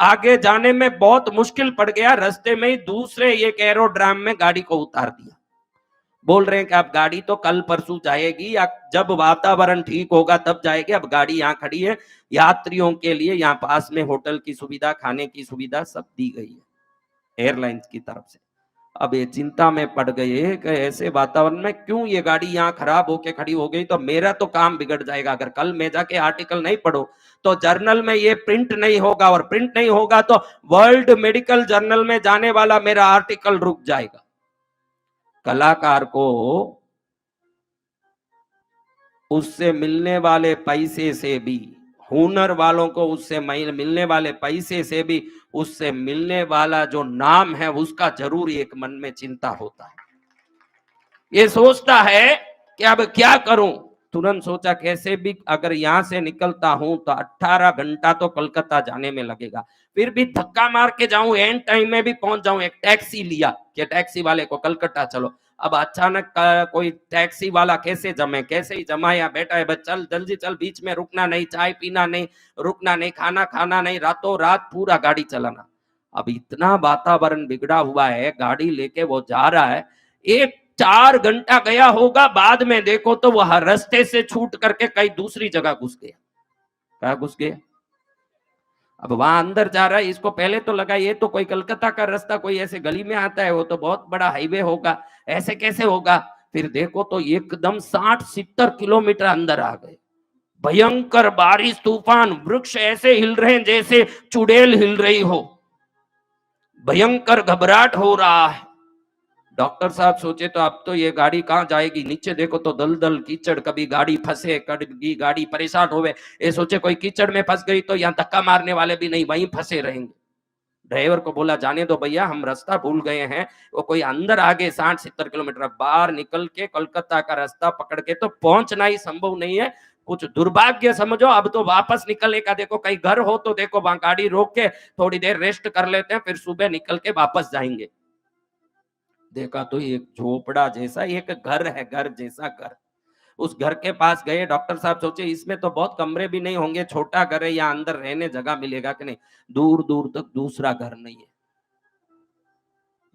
आगे जाने में बहुत मुश्किल पड़ गया। रास्ते में ही दूसरे एक एरोड्राम में गाड़ी को उतार दिया। बोल रहे हैं कि अब गाड़ी तो कल परसों जाएगी, या जब वातावरण ठीक होगा तब जाएगी। अब गाड़ी यहाँ खड़ी है, यात्रियों के लिए यहाँ पास में होटल की सुविधा, खाने की सुविधा सब दी गई है एयरलाइंस की तरफ से। अब ये चिंता में पड़ गए कि ऐसे वातावरण में क्यों ये गाड़ी यहाँ खराब होके खड़ी हो गई, तो मेरा तो काम बिगड़ जाएगा। अगर कल मैं जाके आर्टिकल नहीं पढ़ो तो जर्नल में ये प्रिंट नहीं होगा, और प्रिंट नहीं होगा तो वर्ल्ड मेडिकल जर्नल में जाने वाला मेरा आर्टिकल रुक जाएगा। कलाकार को उससे मिलने वाले पैसे से भी हुनर वालों को उससे मिलने वाले पैसे से भी उससे मिलने वाला जो नाम है उसका जरूर एक मन में चिंता होता है। ये सोचता है कि अब क्या करूं, तुरंत सोचा कैसे भी अगर यहां से निकलता हूं तो 18 घंटा तो कोलकाता जाने में लगेगा, फिर भी धक्का मार के जाऊं, एंड टाइम में भी पहुंच जाऊं। एक टैक्सी लिया कि टैक्सी वाले को कलकत्ता चलो। अब अचानक कोई टैक्सी वाला कैसे जमे, कैसे ही जमाया, बेटा है बस चल जल्दी चल, बीच में रुकना नहीं, चाय पीना नहीं, रुकना नहीं, खाना खाना नहीं, रातों रात पूरा गाड़ी चलाना। अब इतना वातावरण बिगड़ा हुआ है, गाड़ी लेके वो जा रहा है, एक 4 घंटा गया होगा, बाद में देखो तो वह रास्ते से छूट करके कहीं दूसरी जगह घुस गया। क्या घुस गया? अब वहां अंदर जा रहा है, इसको पहले तो लगा ये तो कोई कलकत्ता का रास्ता कोई ऐसे गली में आता है, वो तो बहुत बड़ा हाईवे होगा, ऐसे कैसे होगा। फिर देखो तो एकदम 60-70 किलोमीटर अंदर आ गए। भयंकर बारिश, तूफान, वृक्ष ऐसे हिल रहे हैं जैसे चुड़ैल हिल रही हो, भयंकर घबराहट हो रहा है। डॉक्टर साहब सोचे तो अब तो ये गाड़ी कहां जाएगी, नीचे देखो तो दलदल कीचड़, कभी गाड़ी फंसे, कभी गाड़ी परेशान होवे। ये सोचे कोई कीचड़ में फंस गई तो यहाँ धक्का मारने वाले भी नहीं, वहीं फंसे रहेंगे। ड्राइवर को बोला जाने दो भैया, हम रास्ता भूल गए हैं, वो कोई अंदर आगे 60-70 किलोमीटर बाहर निकल के कोलकाता का रास्ता पकड़ के तो पहुंचना ही संभव नहीं है, कुछ दुर्भाग्य समझो। अब तो वापस निकलने का देखो, कहीं घर हो तो देखो वहां गाड़ी रोक के थोड़ी देर रेस्ट कर लेते हैं, फिर सुबह निकल के वापस जाएंगे। देखा तो एक झोपड़ा जैसा एक घर है, घर जैसा घर। उस घर के पास गए, डॉक्टर साहब सोचे इसमें तो बहुत कमरे भी नहीं होंगे, छोटा घर है, या अंदर रहने जगह मिलेगा कि नहीं। दूर दूर तक दूसरा घर नहीं है,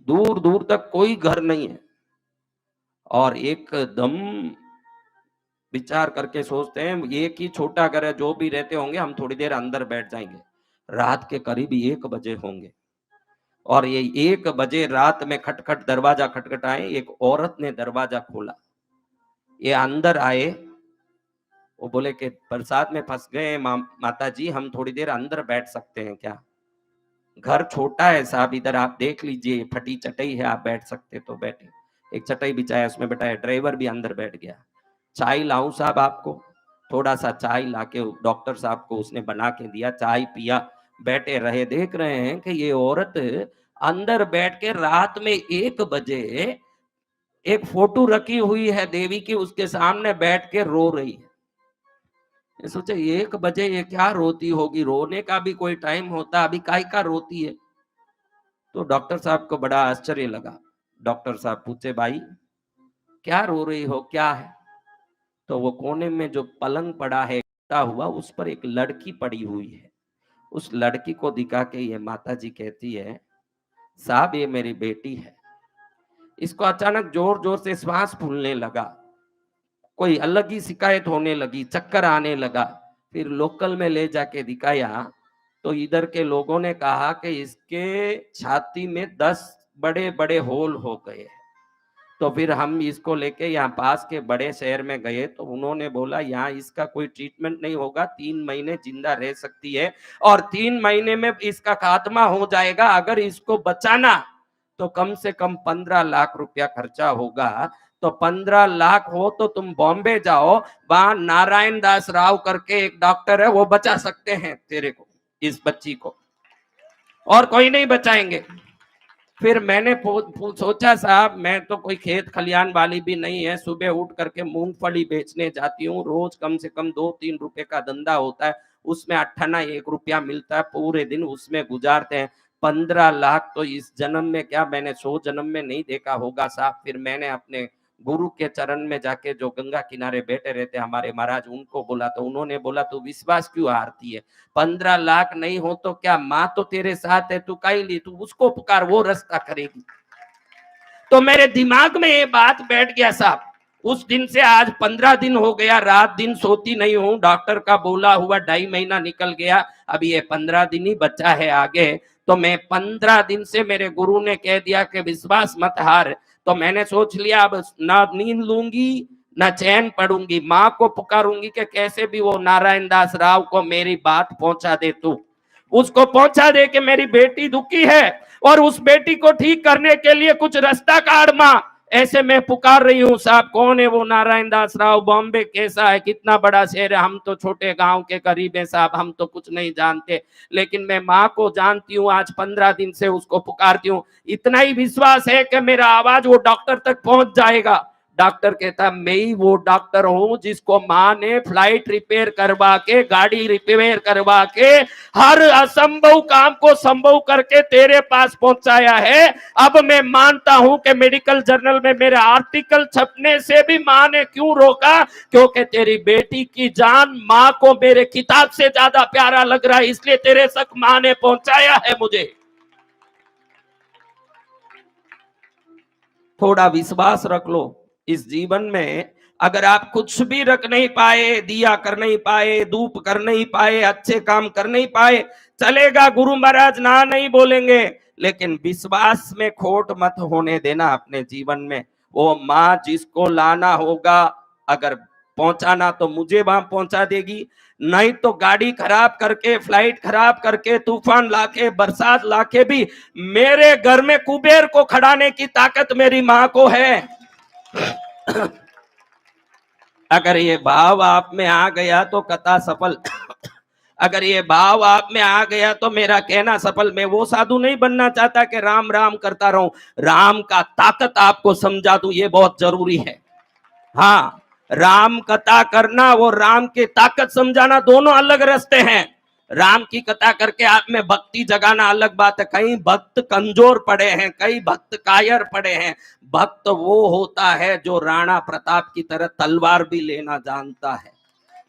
दूर दूर तक कोई घर नहीं है। और एकदम विचार करके सोचते हैं एक ही छोटा घर है, जो भी रहते होंगे हम थोड़ी देर अंदर बैठ जाएंगे। रात के करीब 1 बजे होंगे, और ये 1 बजे रात में खटखट दरवाजा खटखटाए, एक औरत ने दरवाजा खोला। ये अंदर आए, वो बोले कि बरसात में फंस गए माता जी, हम थोड़ी देर अंदर बैठ सकते हैं क्या? घर छोटा है साहब, इधर आप देख लीजिए, फटी चटाई है, आप बैठ सकते तो बैठे। एक चटाई बिछाया, उसमें बैठाया, ड्राइवर भी अंदर बैठ गया। चाय लाऊं साहब आपको? थोड़ा सा चाय लाके डॉक्टर साहब को उसने बना के दिया, चाय पिया, बैठे रहे। देख रहे हैं कि ये औरत अंदर बैठ के रात में 1 बजे एक फोटो रखी हुई है देवी की, उसके सामने बैठ के रो रही है। ये सोचे 1 बजे ये क्या रोती होगी, रोने का भी कोई टाइम होता, अभी काहे का रोती है। तो डॉक्टर साहब को बड़ा आश्चर्य लगा। डॉक्टर साहब पूछे भाई क्या रो रही हो, क्या है? तो वो कोने में जो पलंग पड़ा है हुआ, उस पर एक लड़की पड़ी हुई है। उस लड़की को दिखा के ये माता जी कहती है साहब ये मेरी बेटी है। इसको अचानक जोर जोर से श्वास फूलने लगा, कोई अलग ही शिकायत होने लगी, चक्कर आने लगा। फिर लोकल में ले जाके दिखाया तो इधर के लोगों ने कहा कि इसके छाती में 10 बड़े बड़े होल हो गए। तो फिर हम इसको लेके यहाँ पास के बड़े शहर में गए, तो उन्होंने बोला यहाँ इसका कोई ट्रीटमेंट नहीं होगा, 3 महीने जिंदा रह सकती है, और 3 महीने में इसका खात्मा हो जाएगा। अगर इसको बचाना तो कम से कम 15 लाख रुपया खर्चा होगा। तो 15 लाख हो तो तुम बॉम्बे जाओ, वहां नारायण दास राव करके एक डॉक्टर है, वो बचा सकते हैं तेरे को, इस बच्ची को, और कोई नहीं बचाएंगे। फिर मैंने सोचा साहब मैं तो कोई खेत खलियान वाली भी नहीं है, सुबह उठ करके मूंगफली बेचने जाती हूँ, रोज कम से कम 2-3 रुपए का धंधा होता है, उसमें 1 रुपया मिलता है, पूरे दिन उसमें गुजारते हैं। 15 लाख तो इस जन्म में क्या, मैंने 100 जन्म में नहीं देखा होगा साहब। फिर मैंने अपने गुरु के चरण में जाके, जो गंगा किनारे बैठे रहते हमारे महाराज, उनको बोला, तो उन्होंने बोला तू विश्वास क्यों हारती है, 15 लाख नहीं हो तो क्या, माँ तो तेरे साथ है, तू काई ली, तू उसको पुकार, वो रास्ता करेगी। तो मेरे दिमाग में ये बात बैठ गया साहब। उस दिन से आज 15 दिन हो गया, रात दिन सोती नहीं हूँ, डॉक्टर का बोला हुआ 2.5 महीना निकल गया, अभी ये 15 दिन ही बचा है आगे। तो मैं 15 दिन से, मेरे गुरु ने कह दिया कि विश्वास मत हार, तो मैंने सोच लिया अब ना नींद लूंगी ना चैन पड़ूंगी, माँ को पुकारूंगी कि कैसे भी वो नारायण दास राव को मेरी बात पहुंचा दे, तू उसको पहुंचा दे कि मेरी बेटी दुखी है, और उस बेटी को ठीक करने के लिए कुछ रास्ता काढ़ मां। ऐसे मैं पुकार रही हूँ, साहब कौन है वो नारायण दास राव, बॉम्बे कैसा है, कितना बड़ा शहर है, हम तो छोटे गांव के करीब है साहब, हम तो कुछ नहीं जानते, लेकिन मैं माँ को जानती हूँ, आज 15 दिन से उसको पुकारती हूँ, इतना ही विश्वास है कि मेरा आवाज वो डॉक्टर तक पहुंच जाएगा। डॉक्टर कहता मैं ही वो डॉक्टर हूं जिसको माँ ने फ्लाइट रिपेयर करवा के, गाड़ी रिपेयर करवा के, हर असंभव काम को संभव करके तेरे पास पहुंचाया है। अब मैं मानता हूं कि मेडिकल जर्नल में मेरा आर्टिकल छपने से भी माँ ने क्यों रोका, क्योंकि तेरी बेटी की जान माँ को मेरे किताब से ज्यादा प्यारा लग रहा है, इसलिए तेरे तक माँ ने पहुंचाया है मुझे। थोड़ा विश्वास रख लो। इस जीवन में अगर आप कुछ भी रख नहीं पाए, दिया कर नहीं पाए, धूप कर नहीं पाए, अच्छे काम कर नहीं पाए, चलेगा, गुरु महाराज ना नहीं बोलेंगे, लेकिन विश्वास में खोट मत होने देना अपने जीवन में। वो माँ जिसको लाना होगा, अगर पहुंचाना तो मुझे वहां पहुंचा देगी, नहीं तो गाड़ी खराब करके, फ्लाइट खराब करके, तूफान लाके, बरसात लाके भी मेरे घर में कुबेर को खड़ाने की ताकत मेरी मां को है। अगर ये भाव आप में आ गया तो कथा सफल। अगर ये भाव आप में आ गया तो मेरा कहना सफल। मैं वो साधु नहीं बनना चाहता कि राम राम करता रहूं, राम का ताकत आपको समझा दूं, ये बहुत जरूरी है। हाँ, राम कथा करना वो राम की ताकत समझाना, दोनों अलग रास्ते हैं। राम की कथा करके आप में भक्ति जगाना अलग बात है। कई भक्त कमजोर पड़े हैं, कई भक्त कायर पड़े हैं। भक्त वो होता है जो राणा प्रताप की तरह तलवार भी लेना जानता है।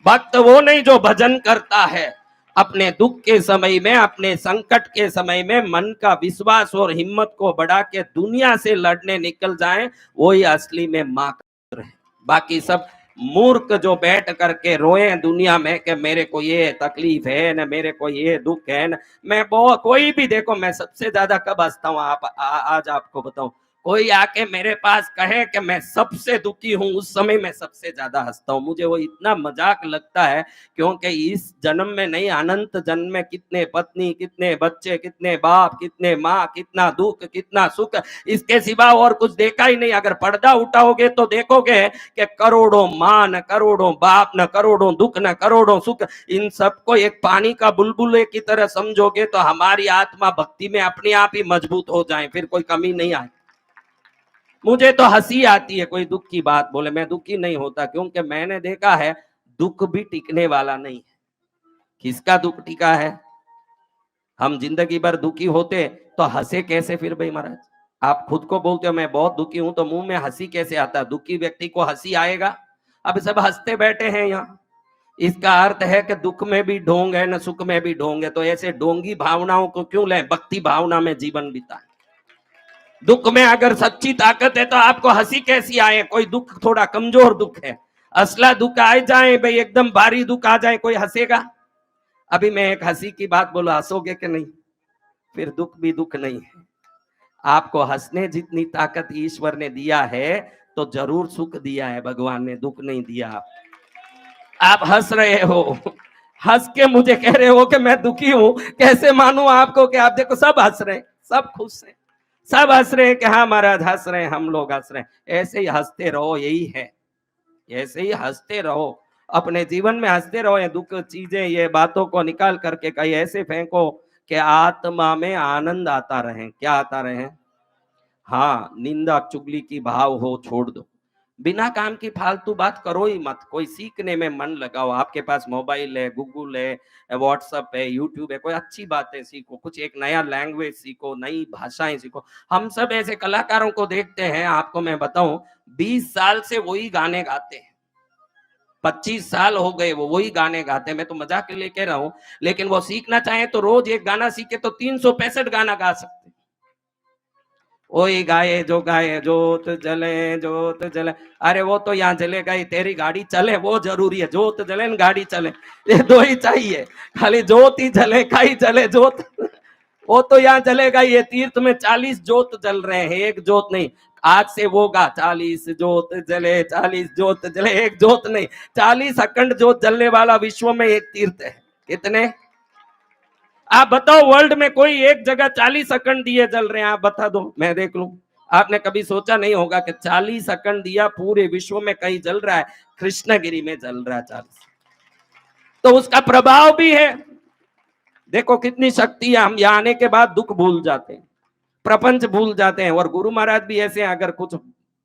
भक्त वो नहीं जो भजन करता है। अपने दुख के समय में, अपने संकट के समय में मन का विश्वास और हिम्मत को बढ़ा के दुनिया से लड़ने निकल जाए, वही असली में मां का है। बाकी सब मूर्ख जो बैठ करके रोए दुनिया में कि मेरे को ये तकलीफ है ना, मेरे को ये दुख है ना। मैं बहुत, कोई भी देखो, मैं सबसे ज्यादा कब हंसता हूँ, आज आपको बताऊं, कोई आके मेरे पास कहे कि मैं सबसे दुखी हूं, उस समय मैं सबसे ज्यादा हंसता हूं। मुझे वो इतना मजाक लगता है, क्योंकि इस जन्म में नहीं, अनंत जन्म में कितने पत्नी, कितने बच्चे, कितने बाप, कितने माँ, कितना दुख, कितना सुख, इसके सिवा और कुछ देखा ही नहीं। अगर पर्दा उठाओगे तो देखोगे कि करोड़ों माँ न करोड़ों बाप न करोड़ों दुख न करोड़ों सुख, इन सबको एक पानी का बुलबुले की तरह समझोगे तो हमारी आत्मा भक्ति में अपने आप ही मजबूत हो जाए, फिर कोई कमी नहीं आए। मुझे तो हंसी आती है कोई दुख की बात बोले, मैं दुखी नहीं होता, क्योंकि मैंने देखा है दुख भी टिकने वाला नहीं है। किसका दुख टिका है? हम जिंदगी भर दुखी होते तो हंसे कैसे फिर भाई महाराज? आप खुद को बोलते हो मैं बहुत दुखी हूं, तो मुंह में हंसी कैसे आता? दुखी व्यक्ति को हंसी आएगा? अब सब हंसते बैठे हैं यहाँ, इसका अर्थ है कि दुख में भी ढोंग है, न सुख में भी ढोंग है। तो ऐसे ढोंगी भावनाओं को क्यों लें? भक्ति भावना में जीवन बिताएं। दुख में अगर सच्ची ताकत है तो आपको हंसी कैसी आए? कोई दुख थोड़ा कमजोर दुख है, असला दुख आ जाए भाई, एकदम भारी दुख आ जाए, कोई हंसेगा? अभी मैं एक हंसी की बात बोला, हंसोगे कि नहीं? फिर दुख भी दुख नहीं है। आपको हंसने जितनी ताकत ईश्वर ने दिया है तो जरूर सुख दिया है भगवान ने, दुख नहीं दिया। आप हंस रहे हो, हंस के मुझे कह रहे हो कि मैं दुखी हूं, कैसे मानूं आपको कि आप देखो सब हंस रहे हैं, सब खुश हैं, सब हंस रहे हैं कि हाँ महाराज हंस रहे हैं, हम लोग हंस रहे हैं। ऐसे ही हंसते रहो, यही है, ऐसे ही हंसते रहो, अपने जीवन में हंसते रहो। ये दुख चीजें, ये बातों को निकाल करके कहीं ऐसे फेंको कि आत्मा में आनंद आता रहे। क्या आता रहे? हाँ, निंदा चुगली की भाव हो छोड़ दो, बिना काम की फालतू बात करो ही मत। कोई सीखने में मन लगाओ, आपके पास मोबाइल है, गूगल है, व्हाट्सएप है, यूट्यूब है, कोई अच्छी बातें सीखो, कुछ एक नया लैंग्वेज सीखो, नई भाषाएं सीखो। हम सब ऐसे कलाकारों को देखते हैं, आपको मैं बताऊं, 20 साल से वही गाने गाते हैं, 25 साल हो गए वो वही गाने गाते हैं। मैं तो मजाक के लिए कह रहा हूं, लेकिन वो सीखना चाहे तो रोज एक गाना सीखे तो 365 गाना गा सकते। वही गाए जो गाए, जोत जले जोत जले। अरे वो तो यहाँ जलेगा ही, तेरी गाड़ी चले वो जरूरी है, जोत जले न गाड़ी चले, ये दो ही चाहिए। खाली जोत ही जले, खाई जले जोत, वो तो यहाँ जलेगा ही। ये तीर्थ में 40 जोत जल रहे हैं, एक जोत नहीं। आज से वो गा 40 जोत जले, 40 जोत जले, एक जोत नहीं, 40 अखंड जोत जलने वाला विश्व में एक तीर्थ है। कितने? आप बताओ, वर्ल्ड में कोई एक जगह 40 अखंड दिए जल रहे हैं? आप बता दो, मैं देख लूं। आपने कभी सोचा नहीं होगा कि 40 अखंड दिया पूरे विश्व में कहीं जल रहा है, कृष्णगिरी में जल रहा है 40। तो उसका प्रभाव भी है। देखो कितनी शक्ति है। हम यहाँ आने के बाद दुख भूल जाते हैं, प्रपंच भूल जाते हैं। और गुरु महाराज भी ऐसे हैं, अगर कुछ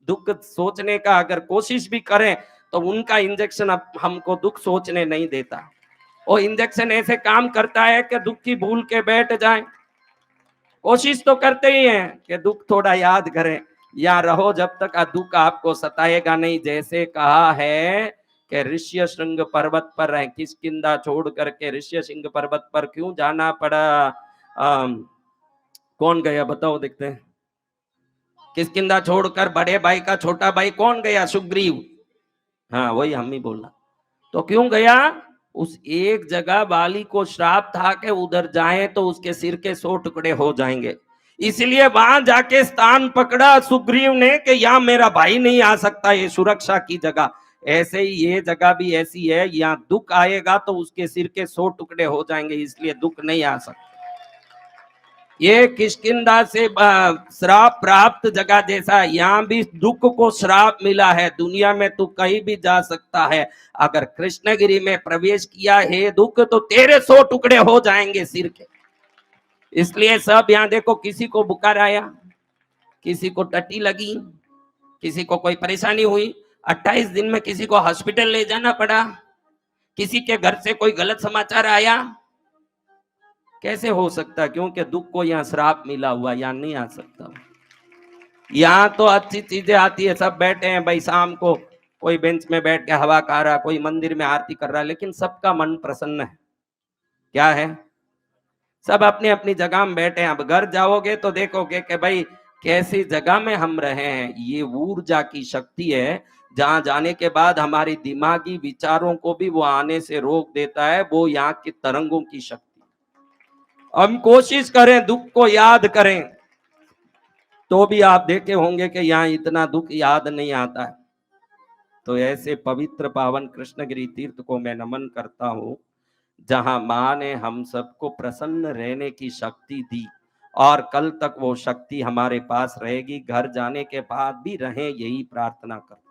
दुख सोचने का अगर कोशिश भी करें तो उनका इंजेक्शन अब हमको दुख सोचने नहीं देता। वो इंजेक्शन ऐसे काम करता है कि दुख की भूल के बैठ जाए। कोशिश तो करते ही हैं कि दुख थोड़ा याद करें, या रहो जब तक दुख आपको सताएगा नहीं। जैसे कहा है कि ऋष्य श्रृंग पर्वत पर रहे, किष्किंधा छोड़ करके ऋष्य श्रृंग पर्वत पर क्यों जाना पड़ा? कौन गया बताओ, देखते हैं। किष्किंधा छोड़कर बड़े भाई का छोटा भाई कौन गया? सुग्रीव। हाँ वही हम ही बोलना। तो क्यों गया? उस एक जगह बाली को श्राप था कि उधर जाए तो उसके सिर के 100 टुकड़े हो जाएंगे। इसलिए वहां जाके स्थान पकड़ा सुग्रीव ने कि यहाँ मेरा भाई नहीं आ सकता, ये सुरक्षा की जगह। ऐसे ही ये जगह भी ऐसी है, यहाँ दुख आएगा तो उसके सिर के 100 टुकड़े हो जाएंगे, इसलिए दुख नहीं आ सकता। ये किष्किंधा से श्राप प्राप्त जगह जैसा, यहाँ भी दुख को श्राप मिला है। दुनिया में तू कहीं भी जा सकता है, अगर कृष्णगिरी में प्रवेश किया है दुख तो तेरे 100 टुकड़े हो जाएंगे सिर के। इसलिए सब यहाँ देखो, किसी को बुखार आया, किसी को टट्टी लगी, किसी को कोई परेशानी हुई, 28 दिन में किसी को हॉस्पिटल ले जाना पड़ा, किसी के घर से कोई गलत समाचार आया। कैसे हो सकता? क्योंकि दुख को यहाँ श्राप मिला हुआ, यहाँ नहीं आ सकता। यहाँ तो अच्छी चीजें आती है, सब बैठे हैं भाई, शाम को कोई बेंच में बैठ के हवा खा रहा, कोई मंदिर में आरती कर रहा है, लेकिन सबका मन प्रसन्न है। क्या है? सब अपनी अपनी जगह में बैठे हैं। अब घर जाओगे तो देखोगे कि भाई कैसी जगह में हम रहे हैं। ये ऊर्जा की शक्ति है, जहां जाने के बाद हमारी दिमागी विचारों को भी वो आने से रोक देता है। वो यहाँ की तरंगों की शक्ति। हम कोशिश करें दुख को याद करें तो भी आप देखे होंगे कि यहाँ इतना दुख याद नहीं आता है। तो ऐसे पवित्र पावन कृष्णगिरी तीर्थ को मैं नमन करता हूँ, जहां मां ने हम सबको प्रसन्न रहने की शक्ति दी, और कल तक वो शक्ति हमारे पास रहेगी। घर जाने के बाद भी रहे, यही प्रार्थना कर।